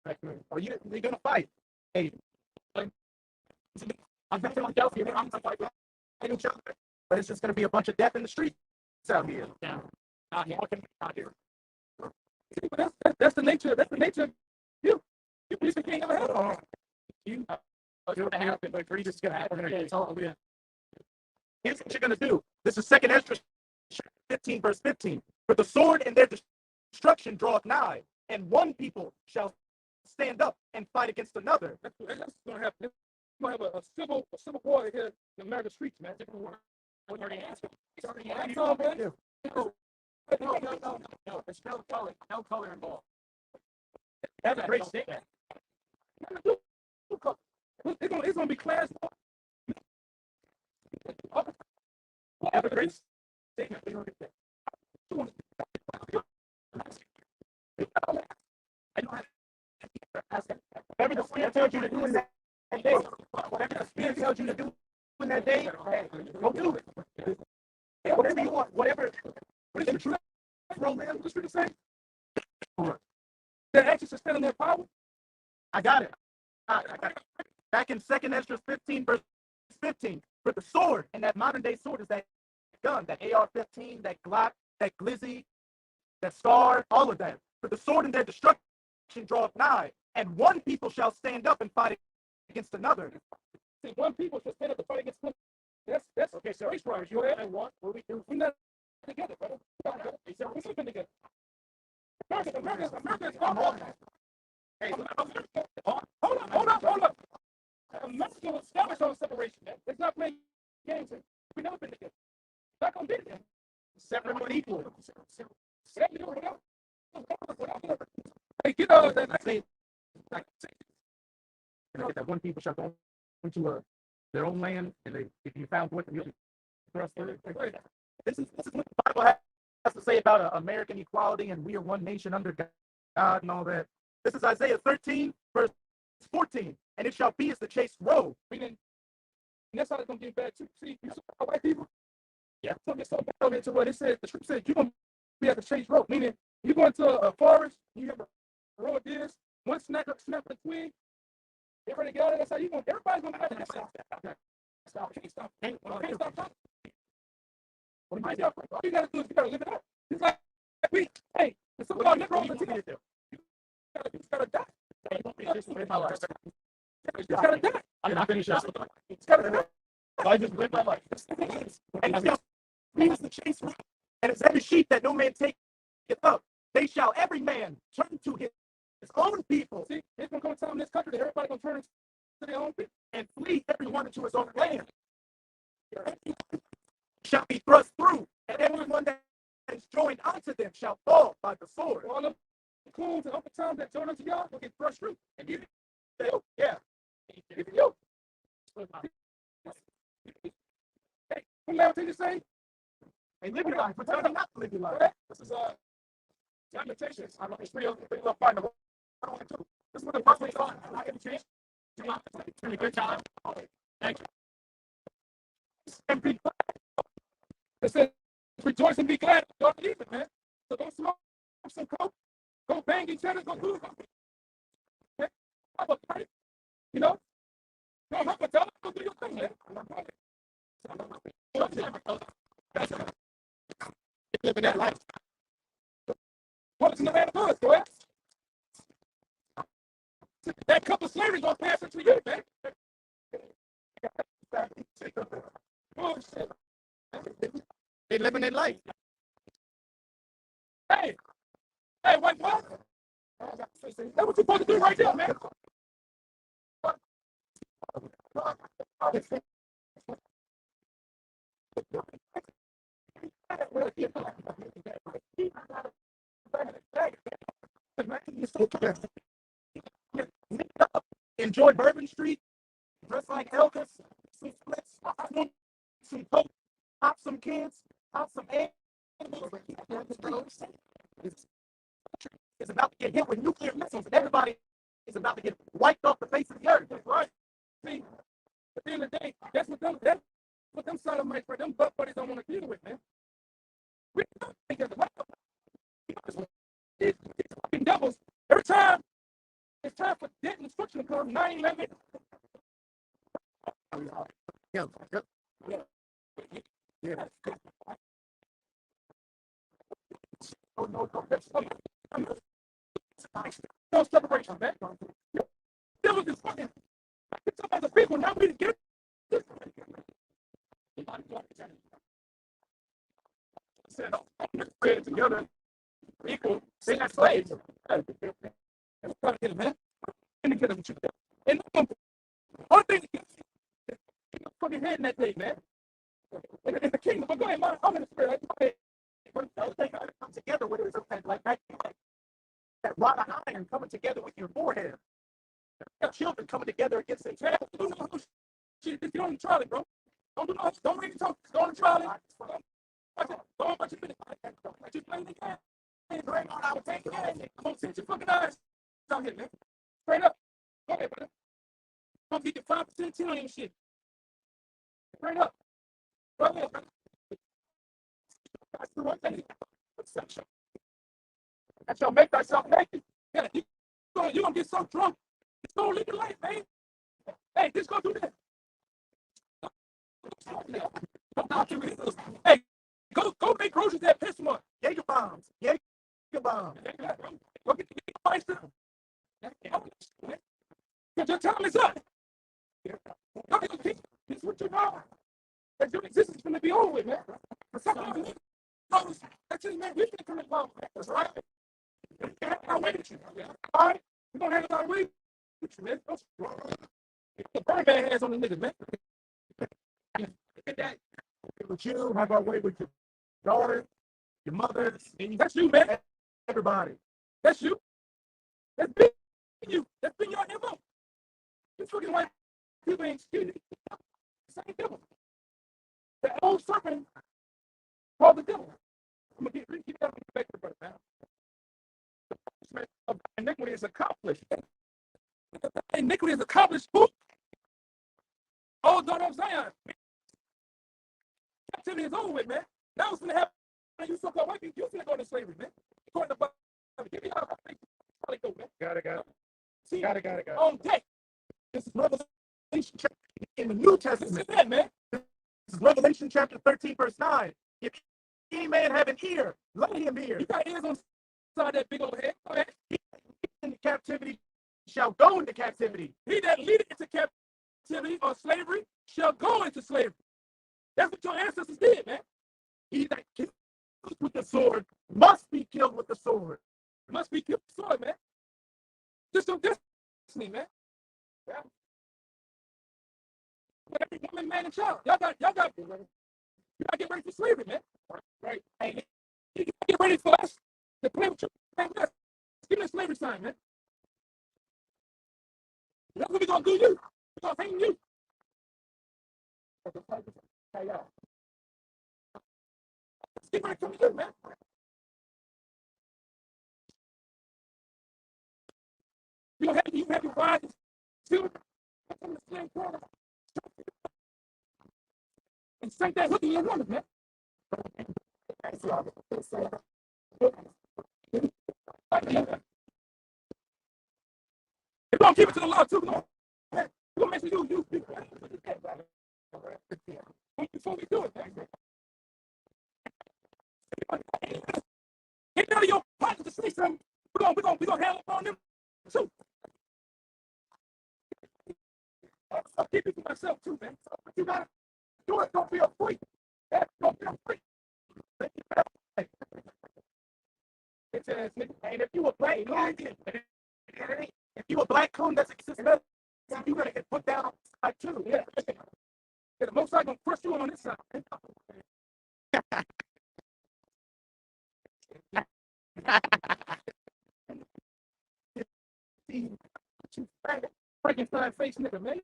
like, are you're gonna fight? Hey, like, I'm from Philadelphia. I'm gonna fight each other, but it's just gonna be a bunch of death in the streets out here. Yeah, out here. That's the nature. That's the nature of you. You can't ever have you. You're gonna happen, but you're just gonna happen. Here's what you're gonna do. This is 2 Ezra 15, verse 15. For the sword and their destruction draweth nigh, and one people shall stand up and fight against another. That's gonna happen. We're gonna have a civil war here in the American streets, man. It's already happened. No. There's no color involved. That's a great statement. It's gonna be class. That's a great statement. Whatever the spirit tells you to do in that day, whatever the spirit tells you to do in that day, go do it. Whatever you want, whatever. What is the truth? What the scripture say? That actions are still in their power. I got it. I got it. Back in 2 Ezra 15, verse 15, for the sword, and that modern day sword is that gun, that AR-15, that Glock, that Glizzy, that Scar, all of that. For the sword and their destruction draweth nigh, and one people shall stand up and fight against another. See, one people shall stand up and fight against another. That's okay. So race riders, you and what we do? We're not together, brother. We're sleeping together. America's hey, hold up. America will establish on separation. It's not playing games. We've never been together. It's not gonna be together. Separate but equal. Hey, get that. I say, that one people shall go into their own land, and if you found what you'll thrust through it. This is what the Bible has to say about American equality and we are one nation under God and all that. This is Isaiah 13, verse 14. And it shall be as the chased roe. Meaning, and that's how it's going to get bad too. See, you see white people? Yeah. So get so bad into what it says. The scripture says you're going to be at the chased roe. Meaning, you go into a forest, you have a row of deers, One snap the twig, everybody got it. That's how you going. Everybody's gonna have that. Can't stop. Can't stop talking. All you gotta do is you gotta live it up. It's like hey, it's something called Negro on the TV. You gotta die. You gotta die. I'm not finished. It's gotta die. I just live my life. And it's the chase, and it's every sheep that no man take it up. They shall every man turn to his own people. See, there's gonna come a time in this country that everybody gonna turn to their own people and flee everyone into his own land. Shall be thrust through, and everyone that is joined unto them shall fall by the sword. All of the coons and upper times that join unto y'all will get thrust through. And you say, oh, yeah. Hey, what else did you say? Hey, live your life. Pretend not to live your life. This is Lamentations. I'm going to find the one. This is what the first one is on. I get a chance. It's been a good time. Thank you. And be glad. It says, rejoice and be glad. Don't believe it, man. So go smoke some coke. Go bang each other. Go do it. Okay? Have a party. You know? Go help a dog. Go do your thing, man. Living that life. What's in the man of good, boy? That cup of slavery gonna pass it to you, man. Oh, shit. They living their life. Hey, what? That's what you're supposed to do right there, man. Enjoy Bourbon Street, dress like Elvis, some splits, some coke, pop some kids, pop some eggs. It's about to get hit with nuclear missiles, and everybody is about to get wiped off the face of the earth. That's right. See, at the end of the day, that's what them sodomites, for them butt buddies don't want to deal with, man. We don't think that's right. These fucking devils, every time it's time for debt and destruction to come, 9/11. Yeah. No separation, man. Devils is fucking. Some other people now we get this. Said together, equal, they not slaves. Trying to get them, man. Trying to get them. And one thing, fucking head in that thing, man. In the kingdom, but go ahead, man. I'm in the spirit. The other thing I come together with is like that rod of iron coming together with your forehead. Your children coming together against each other. If you're on the trolley, bro, don't read the talk. Go on the trolley. Go on about your minute. Let you play the game. Bring on our tank. I'm gonna set your fucking eyes out here, man. Straight up. Go ahead, brother. I'm gonna get your 5% 10 on your shit. Straight up. Go ahead, brother. That's the one thing. That shall make thyself naked. Yeah, you're gonna get so drunk. It's gonna live your life, man. Hey, just go do that. Hey, go make groceries at Pissmont. Jaeger bombs. Jaeger bombs. Go get the price down. Your time is up. This is what you know. That your existence is gonna be over with, man. That's it, man. We're gonna come along, man. That's right. I'll wait with you. All right? We're gonna have it our way with you, man. The burn bad hands on the niggas, man. Get that. With you, have our way with your daughter, your mother. That's you, man. Everybody. That's you. That's been you. That's been your MO. You fucking white people ain't stupid. Same devil. The old serpent called the devil. I'm gonna keep that back to the brother, man. The punishment of iniquity is accomplished. Iniquity is accomplished. Who? Oh, daughter of Zion. Captivity is over with, man. Now what's gonna happen? You so-called white people, you're gonna go into slavery, man. According to the Bible, give me out. Go, man. Got it. team on deck. This is Revelation chapter in the New Testament. That, man. This is Revelation chapter 13, verse 9. If any man have an ear, let him hear. You got ears on side that big old head. Go ahead. He in captivity shall go into captivity. He that leadeth into captivity or slavery shall go into slavery. That's what your ancestors did, man. He that kills with the sword must be killed with the sword. Must be killed with the sword, man. Just some destiny, man. Yeah. But every woman, man, and child, y'all got get ready for slavery, man. Right? Hey, you get ready for us to play with you. Give me a slavery sign, man. That's what we're gonna do you. We're gonna hang you. Hey, y'all. Get ready to come to you, man. You have your wives and children from the same corner and sink that hook in your woman, man. We're gonna keep it to the law too, man. We're gonna make sure you before we do it, man. Get none of your partners to say something. We're gonna handle it on them too. I'll keep it to myself too, man. But you gotta do it. Don't be afraid. Don't be afraid. It says, and if you a black coon, if you a black coon that's existing, you're gonna get put down on the side too. Yeah. The most I'm gonna push you on this side. Frankenstein face nigga, man.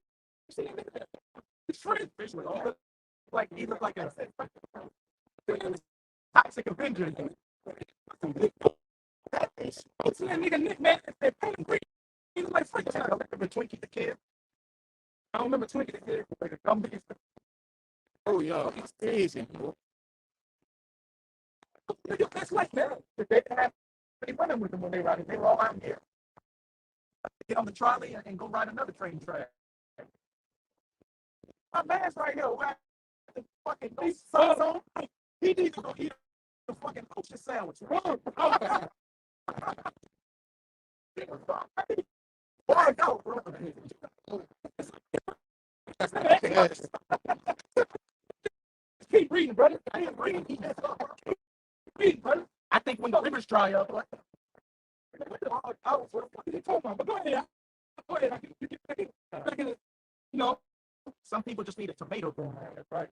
You see that nigga? His friend like he looked like a toxic Avenger. See that nigga Nick, man? They're paying green. He look like Frankenstein. I remember Twinkie the kid. I don't remember Twinkie the kid. Like a dumb nigga. Oh, yo, he's crazy. That's like that. They have they running with them when they ride it. They were all out here. Get on the trolley and go ride another train track. My man's right here. The fucking sun's on. He needs to go eat a fucking ocean sandwich. Why go, bro? Keep reading, brother. I ain't reading. Keep reading, brother. I think when the rivers dry up, like, what are you talking about? But go ahead. Go ahead. You know, some people just need a tomato thrown at it, right?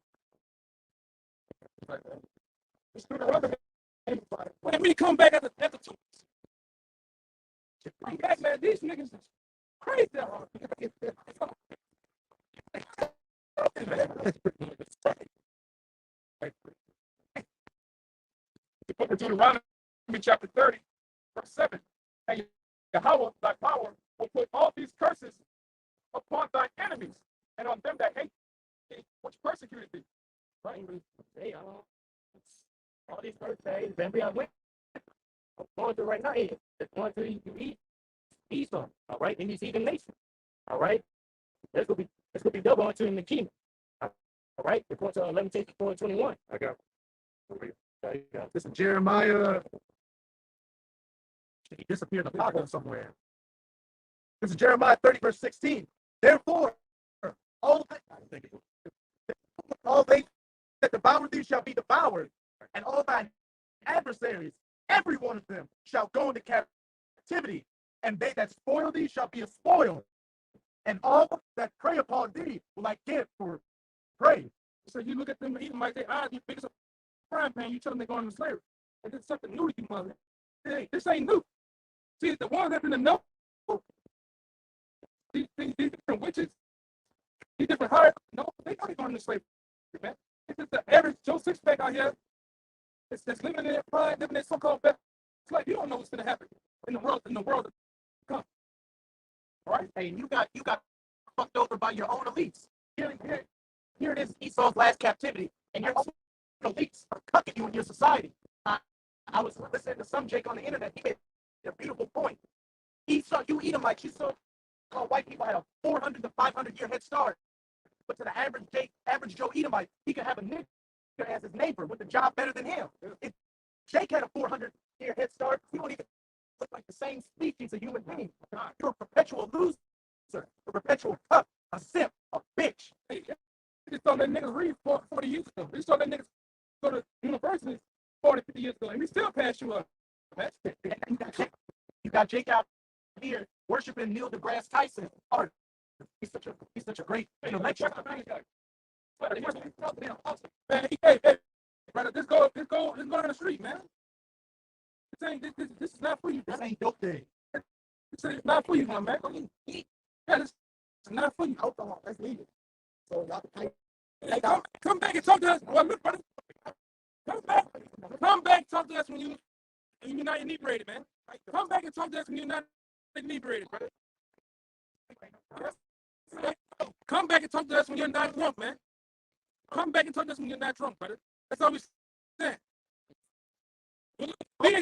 When we come back at the 2 weeks, come back, man. These niggas is crazy. Deuteronomy chapter 30, verse 7. And Yahweh, thy power, will put all these curses upon thy enemies and on them that hate thee, which persecuted thee. Right? Hey, all these birthdays, baby, I'm going through right now. It's going to eat Esau, all right, in these heathen nations. All right. This will be double unto in the kingdom. All right, according to 11:21. I got this is Jeremiah. He disappeared in the pocket somewhere. This is Jeremiah 30, verse 16. Therefore, all they that devour thee shall be devoured, and all thy adversaries, every one of them, shall go into captivity, and they that spoil thee shall be a spoil, and all that prey upon thee will I give for prey. So you look at them, even like their eyes, you big as a frying pan, you tell them they're going into slavery. And it's something new to you, mother. Hey, this ain't new. See, the ones that in the know, these different witches, these different hierarchies, no, they know they're going into slavery, man. It's just the average Joe Sixpack out here that's living in their pride, living in so-called best life. You don't know what's going to happen in the world to come. All right? Hey, you got fucked over by your own elites. Here it is, Esau's last captivity, and your own elites are cucking you in your society. I was listening to some Jake on the internet. He made a beautiful point. Esau, you Edomites, you saw white people had a 400 to 500 year head start. But to the average Joe Edomite, he could have a nigger as his neighbor with a job better than him. If Jake had a 400-year head start, he don't even look like the same species of human being. You're a perpetual loser, a perpetual cuck, a simp, a bitch. Hey, you just saw that niggas read 40 years ago. You saw that niggas go to university 40, 50 years ago, and we still pass you up. You got Jake out here worshiping Neil deGrasse Tyson. He's such a great intellectual. Man, hey, brother, let's go down the street, man. This is not for you. This ain't dope day. This is not for you, man. Yeah, this is not for you. Alcohol, let's leave it. So hey, come back and talk to us. Well, look, brother. Come back and talk to us when you're not inebriated, man. Come back and talk to us when you're not inebriated, brother. Come back and talk to us when you're not drunk, man. Come back and talk to us when you're not drunk, brother. That's all we're saying. We're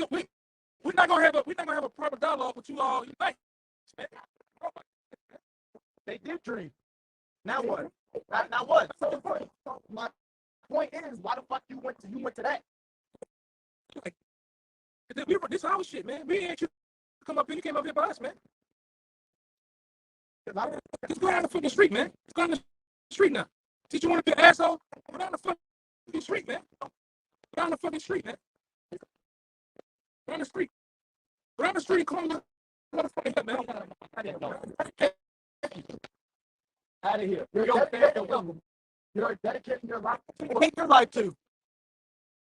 not gonna have a proper dialogue with you all unite. They did dream. Now what? Now what? So my point is, why the fuck you went to that? Like, this is our shit, man. We ain't you come up here. You came up here by us, man. Just go down the fucking street, man. Just go down the street now. Did you want to be an asshole? Go down the fucking street, man. Go down the fucking street, man. Go down the street. Go down the street and call me motherfucking head, man. Out of here. You're dedicating your life to. Dedicate your life to.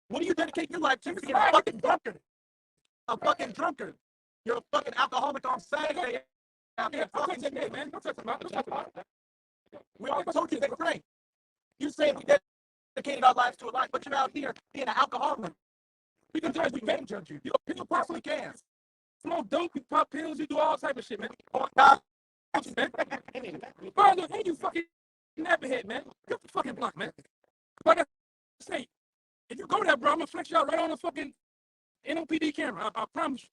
What do you dedicate your life to? You're a fucking drunkard. A fucking drunkard. You're a fucking alcoholic on Saturday. Man. We always told you that drink. You say we dedicated our lives to a life, but you're out here being an alcoholic. We can judge you. You possibly can. Smoke dope, you pop pills, you do all type of shit, man. Oh, God. Man. Further, hey, you fucking nappyhead, man. Get the fucking block, man. Like I say, if you go there, bro, I'm gonna flex you out right on the fucking NOPD camera. I promise you.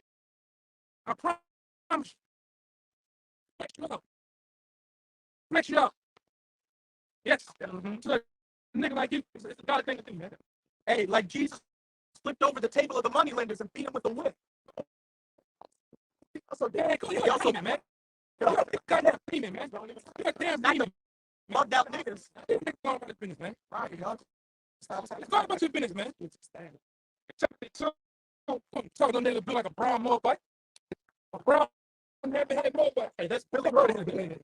I promise you. Flex you out. Flex you out. Yes. So, a nigga like you, it's a God thing to do, man. Hey, like Jesus flipped over the table of the moneylenders and beat him with a whip. So damn, you also, man. You're goddamn demon, man. You're damn demon. Mugged out niggas. It's going about your business, man. Right, y'all. It's going about your business, man. So, talking to nigga be like a brown Moabite. A brown head Moabite. Hey, that's Billy Road. That's Billy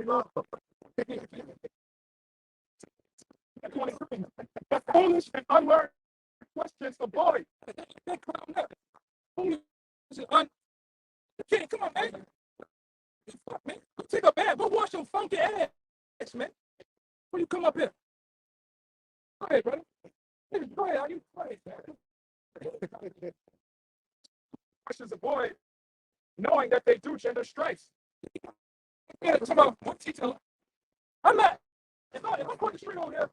Road. That's foolish and unlearned questions of boy. Foolish and Kid, come on, man. Fuck, man. Go take a bath. Go wash your funky ass, man. When you come up here. Go ahead, brother. Go ahead. How you play, man? Questions of boy, knowing that they do gender stripes. Yeah, come on. One teacher. I'm not. If I'm putting the street over there,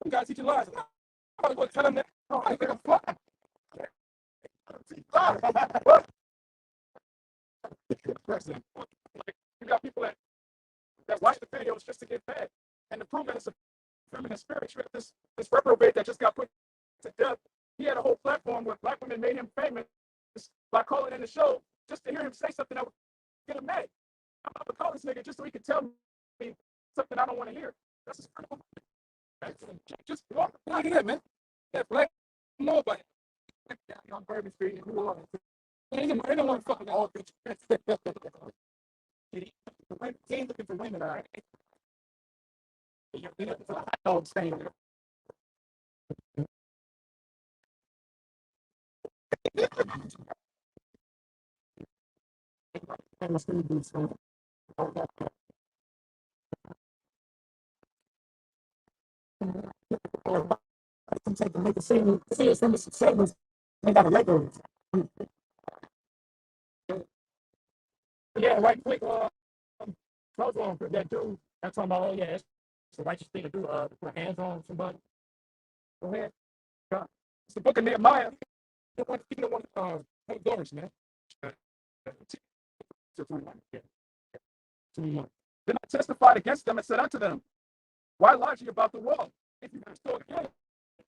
you guys teaching lies. I'm going to tell them that. Oh, I think I'm fucking. You got people that watch the videos just to get fed. And to prove that it's a feminine spirit, this reprobate that just got put to death, he had a whole platform where black women made him famous by calling in the show just to hear him say something that would get him mad. I'm going to call this nigga just so he can tell me something I don't want to hear. That's his critical. Just walk like that, man. That black nobody. On Bourbon Street and who are they don't want to fucking all bitches. He ain't looking for women, all right. You're looking for a hot dog stand. They got a Lego. Yeah, right quick. Close on for that dude. That's talking about, oh yeah, it's the righteous thing to do. Put hands on somebody. Go ahead. It's the book of Nehemiah. He don't want Holy Ghost, man. Yeah. 21. Then I testified against them and said unto them, why lodge ye about the wall? If you restore again,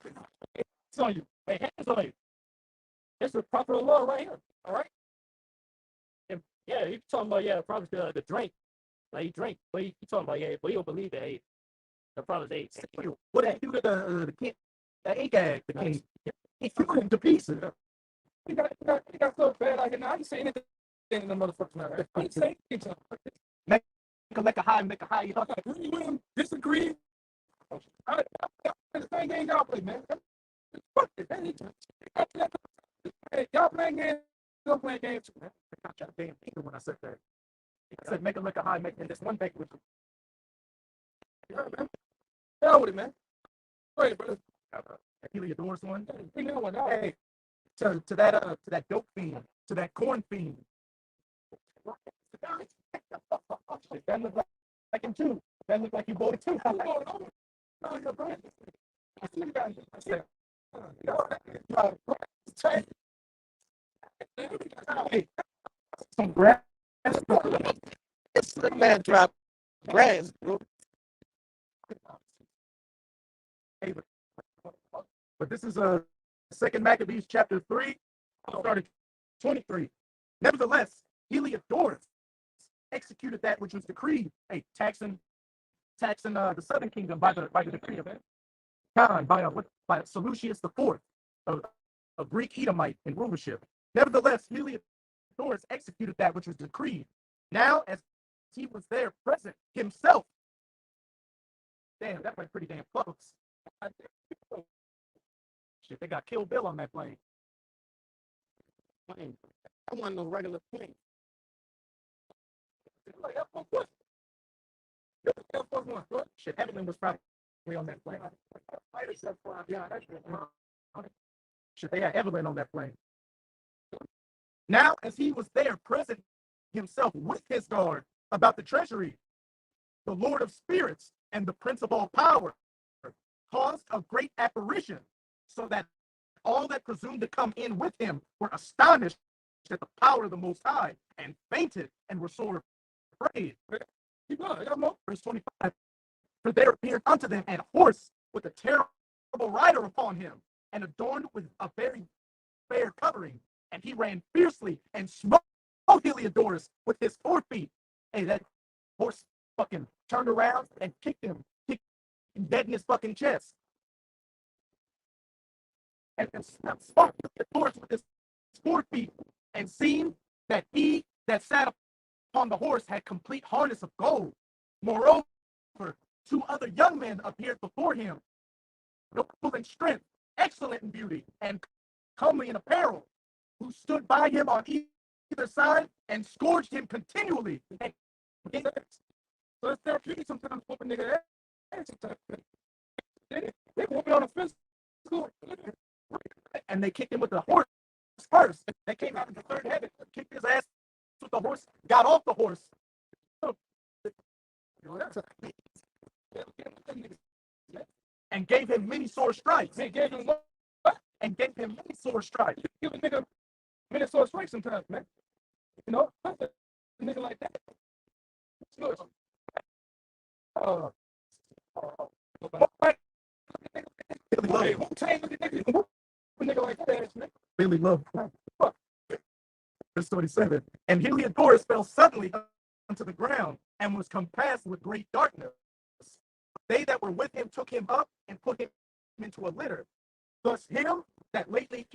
it's on you. Hey, hands on you. It's the proper law right here. All right. And yeah, he's talking about probably the drink. Like he drank, but he talking about but he don't believe that. Hey, the problem is what that do to the kid, the Agag, the king. He threw him to pieces. He got so bad. Like now, I didn't say anything in the motherfucker. I didn't say anything. Make a high, make a high. You agree with him? Disagree? The same game y'all play, man. Fuck it, man. Hey, y'all playing games, y'all playing games too, man. I got your damn finger when I said that. I said make a high, make this one bank with you. Yeah, man. Hell with it, man. Go ahead, brother. Healy Adorns one. Bring that one out. Hey, to that dope fiend, to that corn fiend. That look like him too. That look like you bought it too. Some grass. This man dropped grass, bro. But this is Second Maccabees chapter 3, started 23. Nevertheless, Heliodorus executed that which was decreed, taxing the southern kingdom by the decree of Khan by Seleucus IV, a Greek Edomite in rulership. Nevertheless, Heliodorus executed that which was decreed. Now, as he was there present himself, damn, that went pretty damn close. Shit, they got Kill Bill on that plane. I want no regular plane. Shit, Evelyn was probably on that plane. Shit, they had Evelyn on that plane. Now, as he was there present himself with his guard about the treasury, the Lord of spirits and the Prince of all power caused a great apparition, so that all that presumed to come in with him were astonished at the power of the Most High, and fainted and were sore afraid. Keep going. I got more. Verse 25. For there appeared unto them a horse with a terrible rider upon him, and adorned with a very fair covering. And he ran fiercely and smote Heliodorus with his forefeet. Hey, that horse fucking turned around and kicked him dead in his fucking chest. And smote Heliodorus with his forefeet, and seeing that he that sat upon the horse had complete harness of gold. Moreover, two other young men appeared before him, noble in strength, excellent in beauty, and comely in apparel, who stood by him on either side and scourged him continually. So it's therapeutic sometimes whooping nigga ass. They whoop me on a physical, and they kicked him with the horse first. They came out in the third heaven, kicked his ass with the horse, got off the horse. And gave him many sore stripes. They gave him what? And gave him many sore stripes. You give a nigga many sore stripes sometimes, man. You know, a nigga like that. It's good. Really low. Verse 27. And Heliodorus fell suddenly unto the ground, and was compassed with great darkness. They that were with him took him up and put him into a litter. Thus him that lately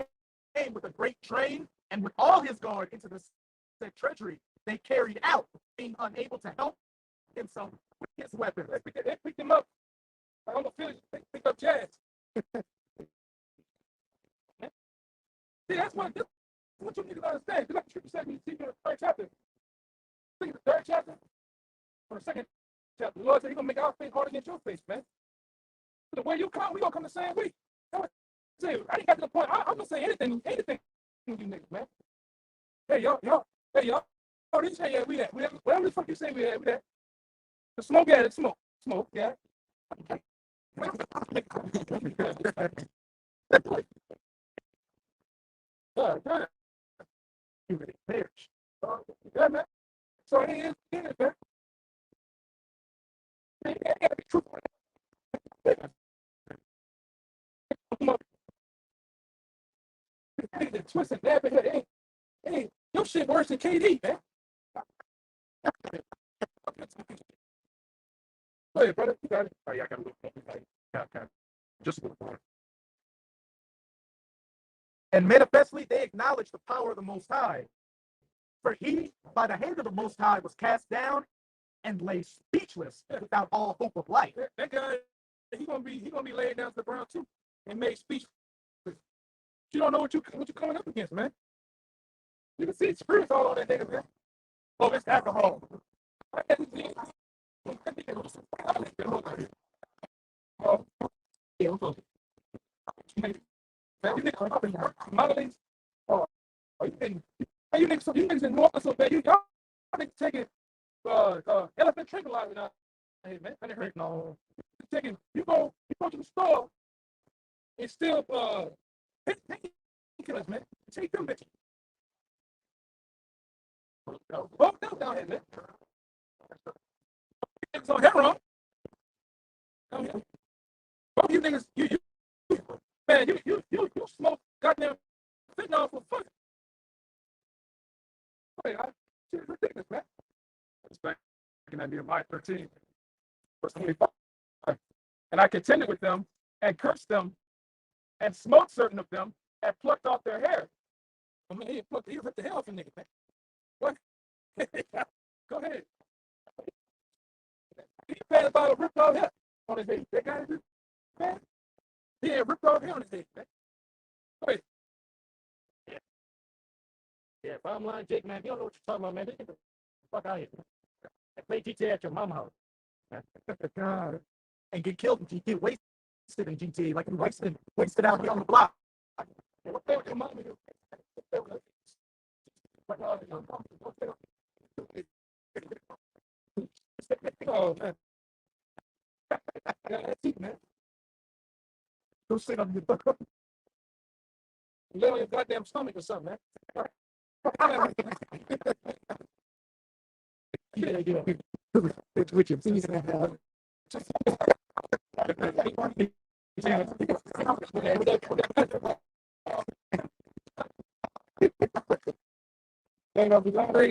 came with a great train and with all his guard into the said treasury, they carried out, being unable to help himself with his weapons. They picked him up. I don't know, they picked up Jazz. See, that's what you need to understand. Like Scripture said, you see in the third chapter. I think the third chapter or the second chapter. The Lord said He's gonna make our face hard against your face, man. The way you come, we gonna come the same way. I didn't get to the point. I'm gonna say anything to you niggas, man. Hey y'all. Oh, this hey, yeah, we that. Whatever the fuck you say, we that. The smoke, yeah, the smoke, yeah. You ready perish. Yeah, man. So it is, man. It gotta be truthful. Twist and dab it. Hey, your shit worse than KD, man. Go ahead, brother. You got it. Oh, yeah, I got a little bit. Just a little more. And manifestly, they acknowledge the power of the Most High. For he, by the hand of the Most High, was cast down and lay speechless without all hope of life. That guy, he gonna be laid down to the ground too and made speechless. You don't know what you coming up against, man. You can see spirits all on that nigga, man. Oh, it's alcohol. Oh, yeah, man, you niggas up in modeling. Oh, you niggas in North so bad. Y'all niggas taking elephant tranquilizer now. Hey man, that ain't hurt no. You go to the store and still painkillers, man. Take them bitches. Both them down here, man. Niggas on heroin. Both you niggas, man, you smoke goddamn fentanyl for fun. Wait, it's ridiculous, man. It's back in that Nehemiah 13, verse 25. And I contended with them and cursed them and smote certain of them and plucked off their hair. I mean, he ripped the hell off a nigga, man. What? Go ahead. He had about a ripped off hair on his head. That guy is man. He had ripped off hair on his head, man. Go ahead. Yeah, bottom line, Jake, man, you don't know what you're talking about, man. Get the fuck out of here. I play GTA at your mama house. God. And get killed in GTA, wasted in GTA, like you wasted out here on the block. What the hell your mama do? Oh, man. Yeah, that's it, man. Go sit on your butt. Lay on your goddamn stomach or something, man. Yeah. With your feet and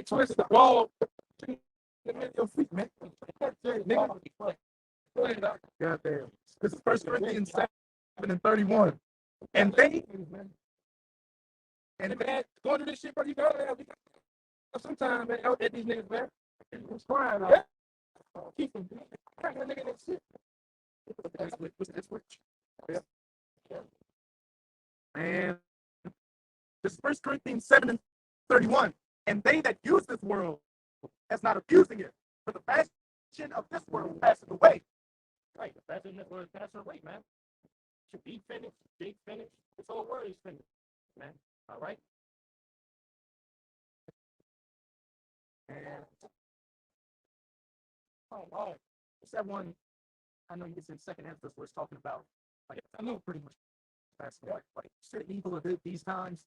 twist the ball in your feet, man. Goddamn. This is 1 Corinthians 7:31. And they, and man, going through this shit, bro, you gotta have sometimes, man, out at these niggas, man. It's crying out. Keep them. Crack that nigga that shit. That's what. Yeah. And this is 1 Corinthians 7:31. And they that use this world as not abusing it, for the fashion of this world passes away. Right, the fashion of this world passes away, man. Should be finished, be finished. This whole world is finished, man. All right. And oh, it's that one. I know you said second emphasis where it's talking about, like, I know pretty much that's like shit evil of these times.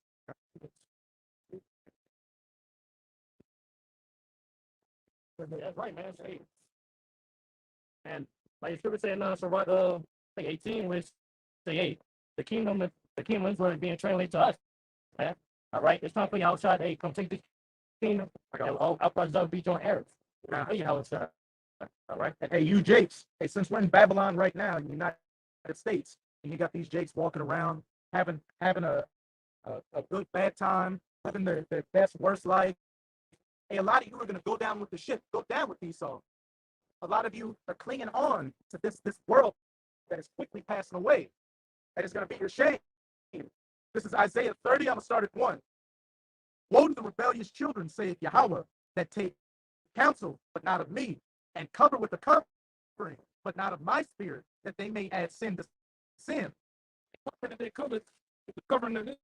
That's right, man. Hey. And like the scripture saying, so what? I think 18, which say, hey, the kingdom is being translated to us. Man. All right, it's time for you outside. Hey, come take the kingdom. I'll probably beat you on Arabs. I'll tell you how it's done. All right. And, hey, you Jakes. Hey, since we're in Babylon right now, in the United States, and you got these Jakes walking around having a good bad time, living their best worst life. Hey, a lot of you are gonna go down with the ship, go down with Esau. A lot of you are clinging on to this world that is quickly passing away. That is gonna be your shame. This is Isaiah 30. I'm gonna start at 1. Woe to the rebellious children, saith Yahweh, that take counsel, but not of me, and cover with the covering, but not of my spirit, that they may add sin to sin. What did they cover with the covering of this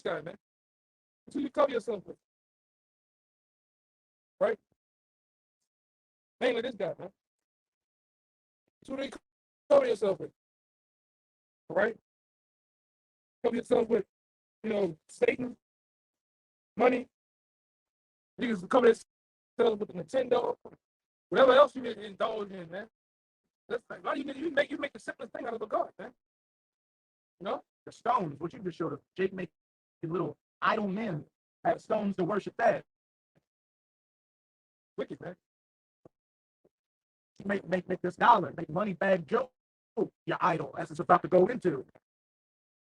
guy, man? That's who you cover yourself with. Right? Mainly this guy, man. That's who they cover yourself with. Right? Cover yourself with, Satan, money, Niggas come and sell with the Nintendo, whatever else you indulge in, man. That's like, why do you make the simplest thing out of a God, man? You know? The stones, what you just showed us, Jake making little idle men have stones to worship that. Wicked, man. Make this dollar, make money bag Joe your idol, as it's about to go into.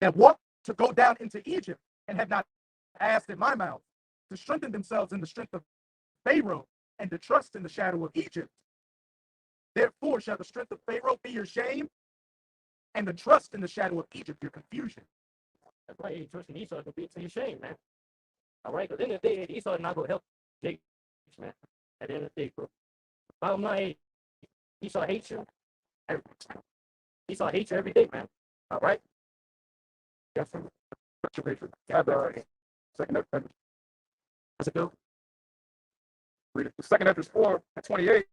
That want to go down into Egypt and have not asked in my mouth to strengthen themselves in the strength of Pharaoh and to trust in the shadow of Egypt. Therefore shall the strength of Pharaoh be your shame, and the trust in the shadow of Egypt your confusion. That's right. Hey, trusting Esau to be to your shame, man. All right, because in the day, Esau is not going to help Jacob, man. At the end of the day, bro. Bottom line, Esau hates you. Esau hates you every day, man. All right? Yes, sir. Second Ezra. Does it go? Read it. Second Ezra 4:28.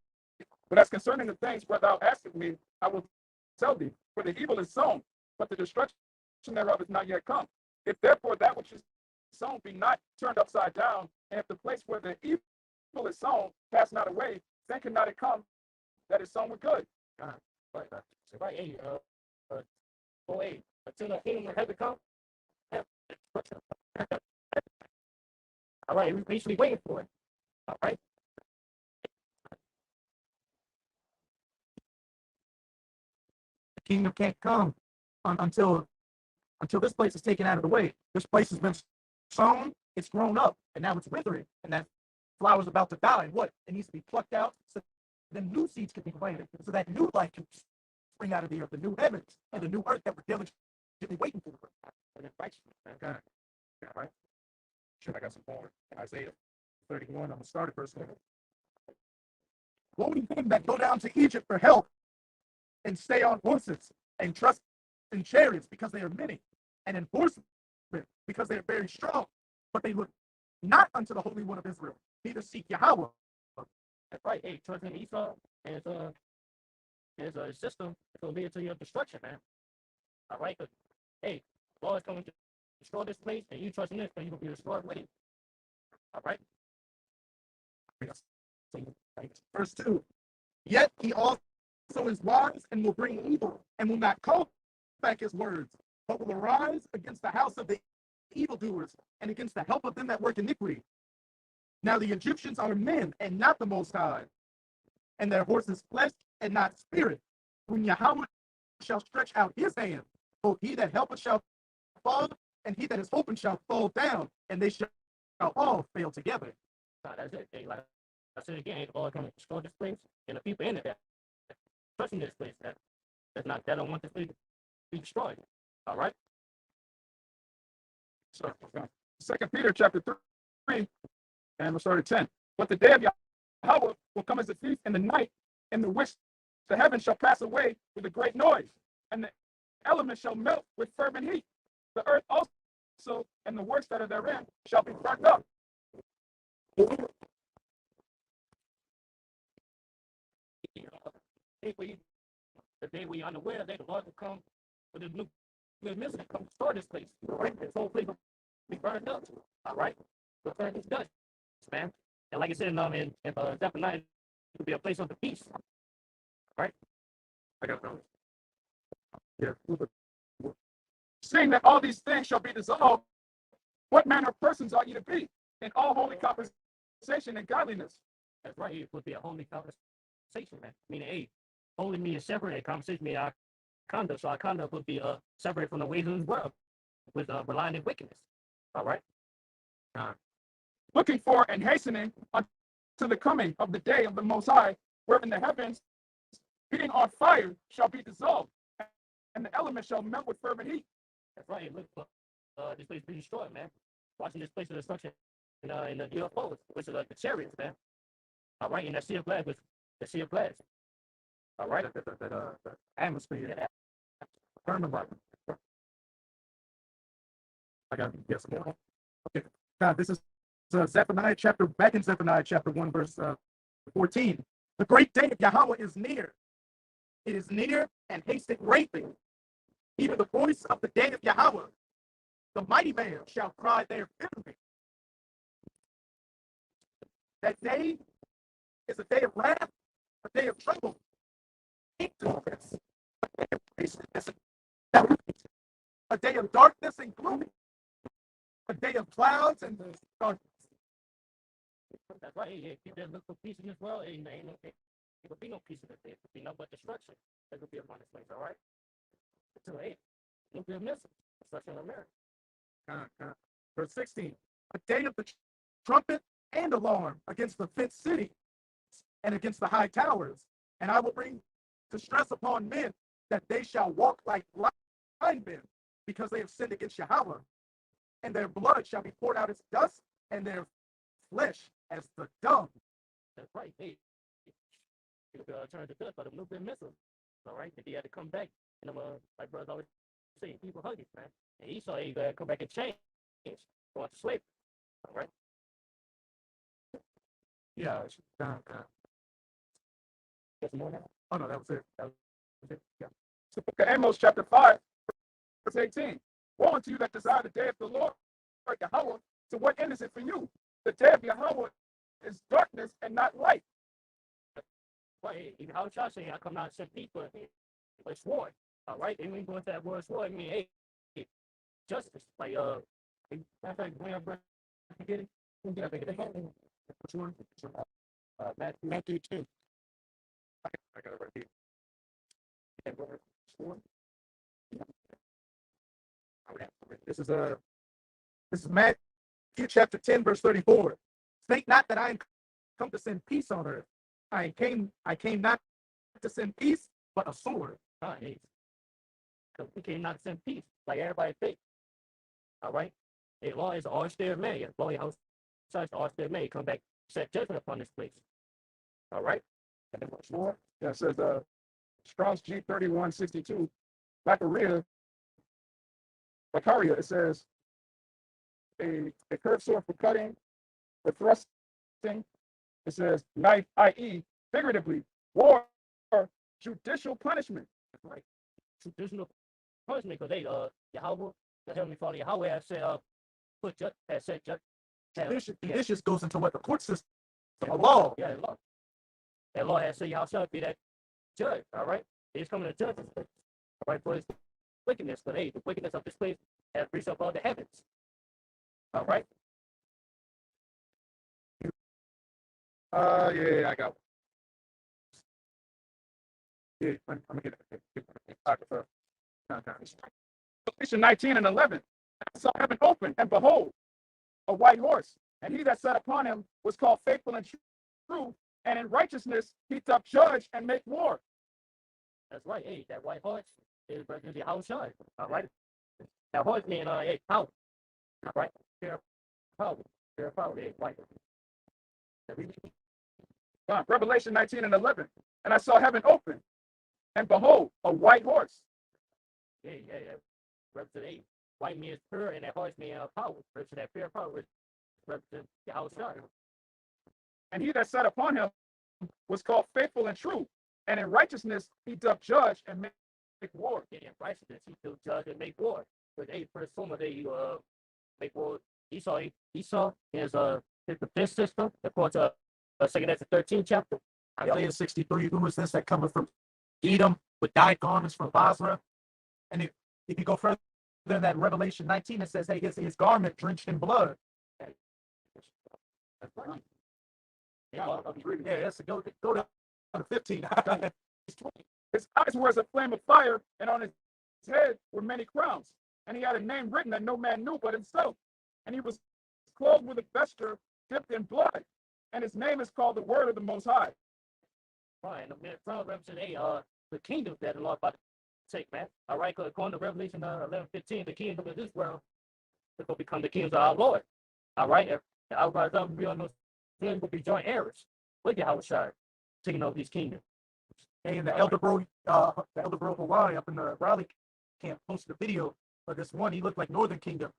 But as concerning the things where thou askest me, I will tell thee. For the evil is sown, but the destruction thereof is not yet come. If therefore that which is sown be not turned upside down, and if the place where the evil is sown pass not away, then cannot it come that is sown with good. Right. Hey, hey, until the kingdom of heaven come. All right, we patiently waiting for it. All right. The kingdom can't come until this place is taken out of the way. This place has been sown, it's grown up, and now it's withering, and that flower's about to die. And what? It needs to be plucked out so then new seeds can be planted, so that new life can spring out of the earth, the new heavens and the new earth that we're diligently waiting for. Okay. Yeah, right. Sure, I got some more. Isaiah 31. I'm gonna start at verse 1. Woe to them that go down to Egypt for help and stay on horses and trust in chariots because they are many, and in horsemen because they are very strong. But they look not unto the Holy One of Israel, neither seek Yahweh. That's right. Hey, trusting Esau and his system, it's going to lead to your destruction, man. All right? But, hey, the Lord is coming to destroy this place, and you trusting this, and you're going to be destroyed with it. All right? Verse 2. Yet he also is wise and will bring evil, and will not call back his words, but will arise against the house of the evildoers and against the help of them that work iniquity. Now the Egyptians are men and not the Most High, and their horses flesh and not spirit. When Yahweh shall stretch out his hand, both he that helpeth shall fall, and he that is hoping shall fall down, and they shall all fail together. No, that's it. Hey, like I said again, the Lord coming to destroy this place, and the people in it that trusting this place that don't want this place to be destroyed. All right? So, 2 Peter chapter 3, and we'll start at 10. But the day of Yahweh will come as a thief in the night, in the which the heavens shall pass away with a great noise, and the elements shall melt with fervent heat. The earth also and the works that are therein shall be burnt up. The day we are unaware, the Lord will come with a nuclear missile and come destroy this place. Right? This whole place will be burned up. All right? But burn this dust, man. And like I said, in Zephaniah, it will be a place of the peace. Right? I got those. Yeah. Seeing that all these things shall be dissolved, what manner of persons ought you to be in all holy conversation and godliness? That's right. It would be a holy conversation, man. Meaning, hey, holy means separate, a conversation means our conduct. So our conduct would be separate from the ways of this world with relying in wickedness. All right? Looking for and hastening unto the coming of the day of the Most High, wherein the heavens, being on fire, shall be dissolved, and the elements shall melt with fervent heat. That's right. Look for this place be destroyed, man. Watching this place of destruction in the UFOs, which is the chariots, man. All right, and that sea of glass with the sea of glass. All right, The atmosphere. yeah. I got to get some more. Okay. Now, this is Zephaniah chapter, back in Zephaniah chapter 1, verse 14. The great day of Yahweh is near. It is near and hasted greatly. Even the voice of the day of Yahweh, the mighty man shall cry there bitterly. That day is a day of wrath, a day of trouble, ignorance, a day of darkness and gloom, a day of clouds and darkness. That's right. Hey, if you look for peace in this world, ain't there will be no peace in this day. It will be nothing but destruction. There will be among the slaves, all right? Until 8. Nuclear missile. Destruction of America. Verse 16. A day of the trumpet and alarm against the fenced city and against the high towers. And I will bring distress upon men that they shall walk like blind men because they have sinned against Yahweh. And their blood shall be poured out as dust and their flesh as the dung. That's right. Hey, you turn to dust by the nuclear missiles. All right? If he had to come back, and like brothers always say, people hug it, man. And Esau, he got to come back and change. Going to slavery. All right? Yeah. Get some more now? Oh, no, that was it. Yeah. So, book of Amos, chapter 5, verse 18. Woe unto you that desire the day of the Lord, Yahweh. To what end is it for you? The day of Yahweh is darkness and not light. Well, hey, even how y'all say, I come out and send people, but sword. All right? And we go into that word sword. I mean, hey, justice. Like, matter of fact, when I'm getting, which one? Matthew 2. I got it right here. This is Matthew chapter 10, verse 34. Think not that I am come to send peace on earth. I came not to send peace, but a sword. Because we came not to send peace, like everybody thinks. All right? A law is all still made. As long as such all still made, come back, set judgment upon this place. All right? And then what's more? Yeah, it says Strong's G3162, Baccaria, it says a curved sword for cutting, for thrusting. It says knife, i.e., figuratively, war, judicial punishment. Right. Traditional punishment, because they, Yahweh, the Heavenly Father, Yahweh has said, Judicious goes into what the court system, the law. Yeah, the law. That law has said, y'all shall be that judge, all right? He's coming to judge this place, all right, for his wickedness. But hey, the wickedness of this place has reached up all the heavens, all right? Yeah, I got one. Yeah, let me get it. Revelation 19 and 11. I saw heaven open, and behold, a white horse, and he that sat upon him was called Faithful and True, and in righteousness he doth judge and make war. That's right. Hey, that white horse is the house shine, all right? That horse means, hey, power, all right? Power, hey, white. Revelation 19 and 11. And I saw heaven open, and behold, a white horse. Yeah. Represent white means pure, and that horse means power. Represent that pure power. Represent the house shine. And he that sat upon him was called Faithful and True, and in righteousness he doth judge and make war. Yeah, in righteousness he doth judge and make war. But they first former they make war. Esau is his defense system according to 2 Ezra 13 chapter. Isaiah 63, who is this that cometh from Edom with dyed garments from Basra? And if you go further than that, Revelation 19, it says, hey, his garment drenched in blood. That's right. Yeah, go to 15. His eyes were as a flame of fire, and on his head were many crowns. And he had a name written that no man knew but himself. And he was clothed with a vesture dipped in blood. And his name is called the Word of the Most High. Right, and the crown represents the kingdom that the Lord about to take, man. All right, because according to Revelation 11:15, the kingdom of this world is going to become the kingdoms of our Lord. All right, and outside of we all know sin will be joint heirs with Yahushua, taking over these kingdoms. And the elder bro Hawaii up in the Raleigh camp posted a video of this one. He looked like Northern Kingdom.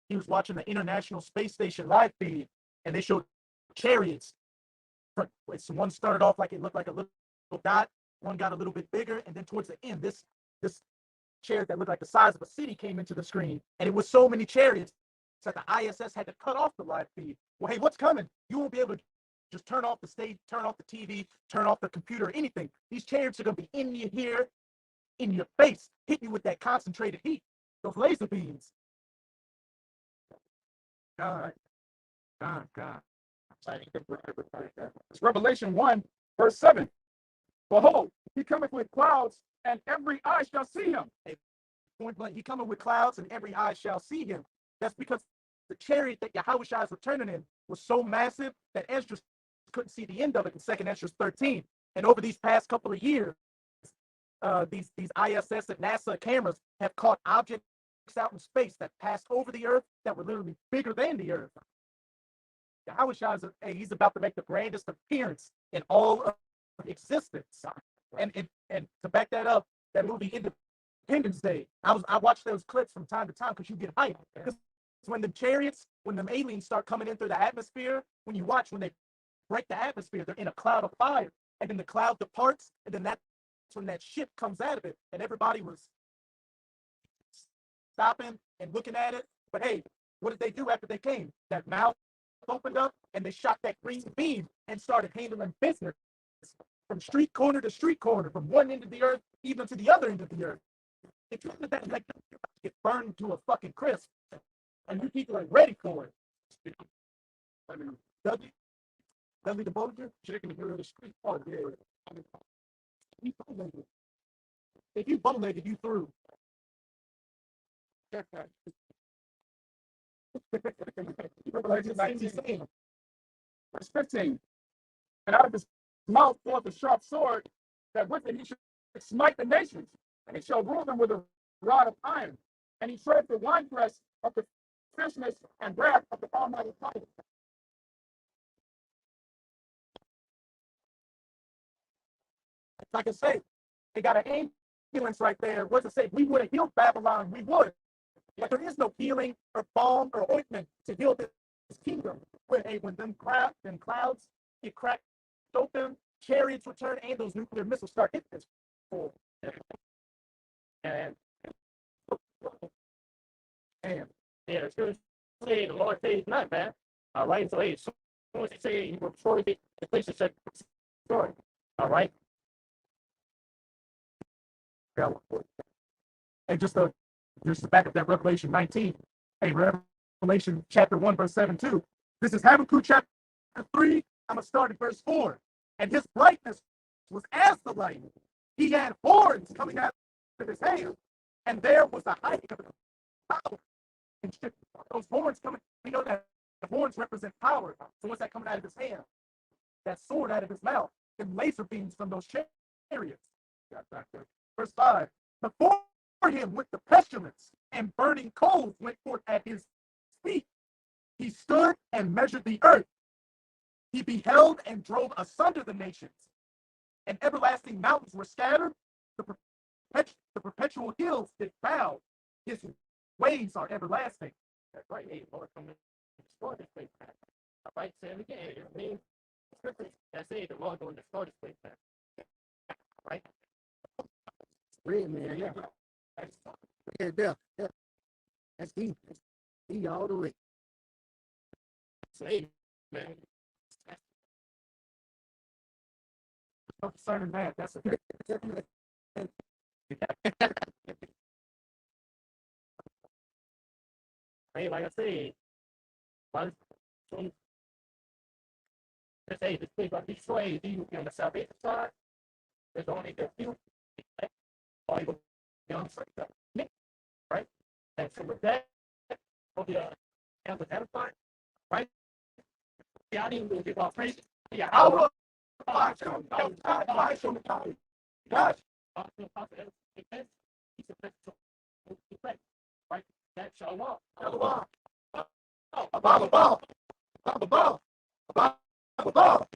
He was watching the International Space Station live feed, and they showed chariots. One started off like it looked like a little dot. One got a little bit bigger, and then towards the end, this chariot that looked like the size of a city came into the screen, and it was so many chariots that the ISS had to cut off the live feed. Well, hey, what's coming? You won't be able to just turn off the stage, turn off the TV, turn off the computer, anything. These chariots are going to be in your ear, in your face, hitting you with that concentrated heat, those laser beams. God. It's Revelation 1, verse 7. Behold, he cometh with clouds, and every eye shall see him. Point blank, he coming with clouds, and every eye shall see him. That's because the chariot that Yahushua is returning in was so massive that Esdras couldn't see the end of it in 2nd Esdras 13. And over these past couple of years, these ISS and NASA cameras have caught objects out in space that passed over the Earth that were literally bigger than the Earth. Yahushua he's about to make the grandest appearance in all of existence. And to back that up, that movie Independence Day, I watch those clips from time to time because you get hyped. Because when the chariots, when the aliens start coming in through the atmosphere, when they break the atmosphere, they're in a cloud of fire, and then the cloud departs, and then that's when that ship comes out of it, and everybody was stopping and looking at it. But hey, what did they do after they came? That mouth opened up, and they shot that green beam and started handling business from street corner to street corner, from one end of the earth even to the other end of the earth. If you look at that, like, you're about to get burned to a fucking crisp, and you people are ready for it. I mean, Dudley the Bulger, chicken in the street. Oh, yeah. I mean, if you bum-legged, you through. Revelation 19, verse 15. And out of his mouth forth a sharp sword, that with it he should smite the nations, and he shall rule them with a rod of iron. And he tread the winepress of the fierceness and wrath of the Almighty Father. Like I say, they got an ambulance right there. What's it say? We would have healed Babylon. We would. But there is no healing or balm or ointment to heal this kingdom. When them clouds get cracked open, chariots return, and those nuclear missiles start hitting this. And yeah, it's going to say the Lord says not, man. All right, so hey, as soon as he say he will destroy the place is destroyed. All right. And just the back of that Revelation 19. Hey, Revelation chapter 1, verse 7 too. This is Habakkuk chapter 3. I'm gonna start at verse 4. And his brightness was as the light. He had horns coming out of his hand, and there was the height of power. And those horns coming, we know that the horns represent power. So what's that coming out of his hand? That sword out of his mouth, and laser beams from those chariots. Verse 5. Before him went the pestilence, and burning coals went forth at his feet. He stood and measured the earth. He beheld and drove asunder the nations, and everlasting mountains were scattered. The perpetual hills did bow. His ways are everlasting. That's right. Hey, Lord, come and destroy this place. All right, say it again. I mean, that's it. The Lord going to destroy this place. All right. Real man, yeah. Yeah. That's deep. He all the way. Say, man. No concerning that. That's a hey, like I said, say this place about these slaves, you on the salvation side, there's only the few, or you be on the side, right? And so with that, for the identified, right? Yeah, I didn't really give off praise. Yeah, I will. Gosh, right? That shalom. Shalom. Above. Above. Above. Above.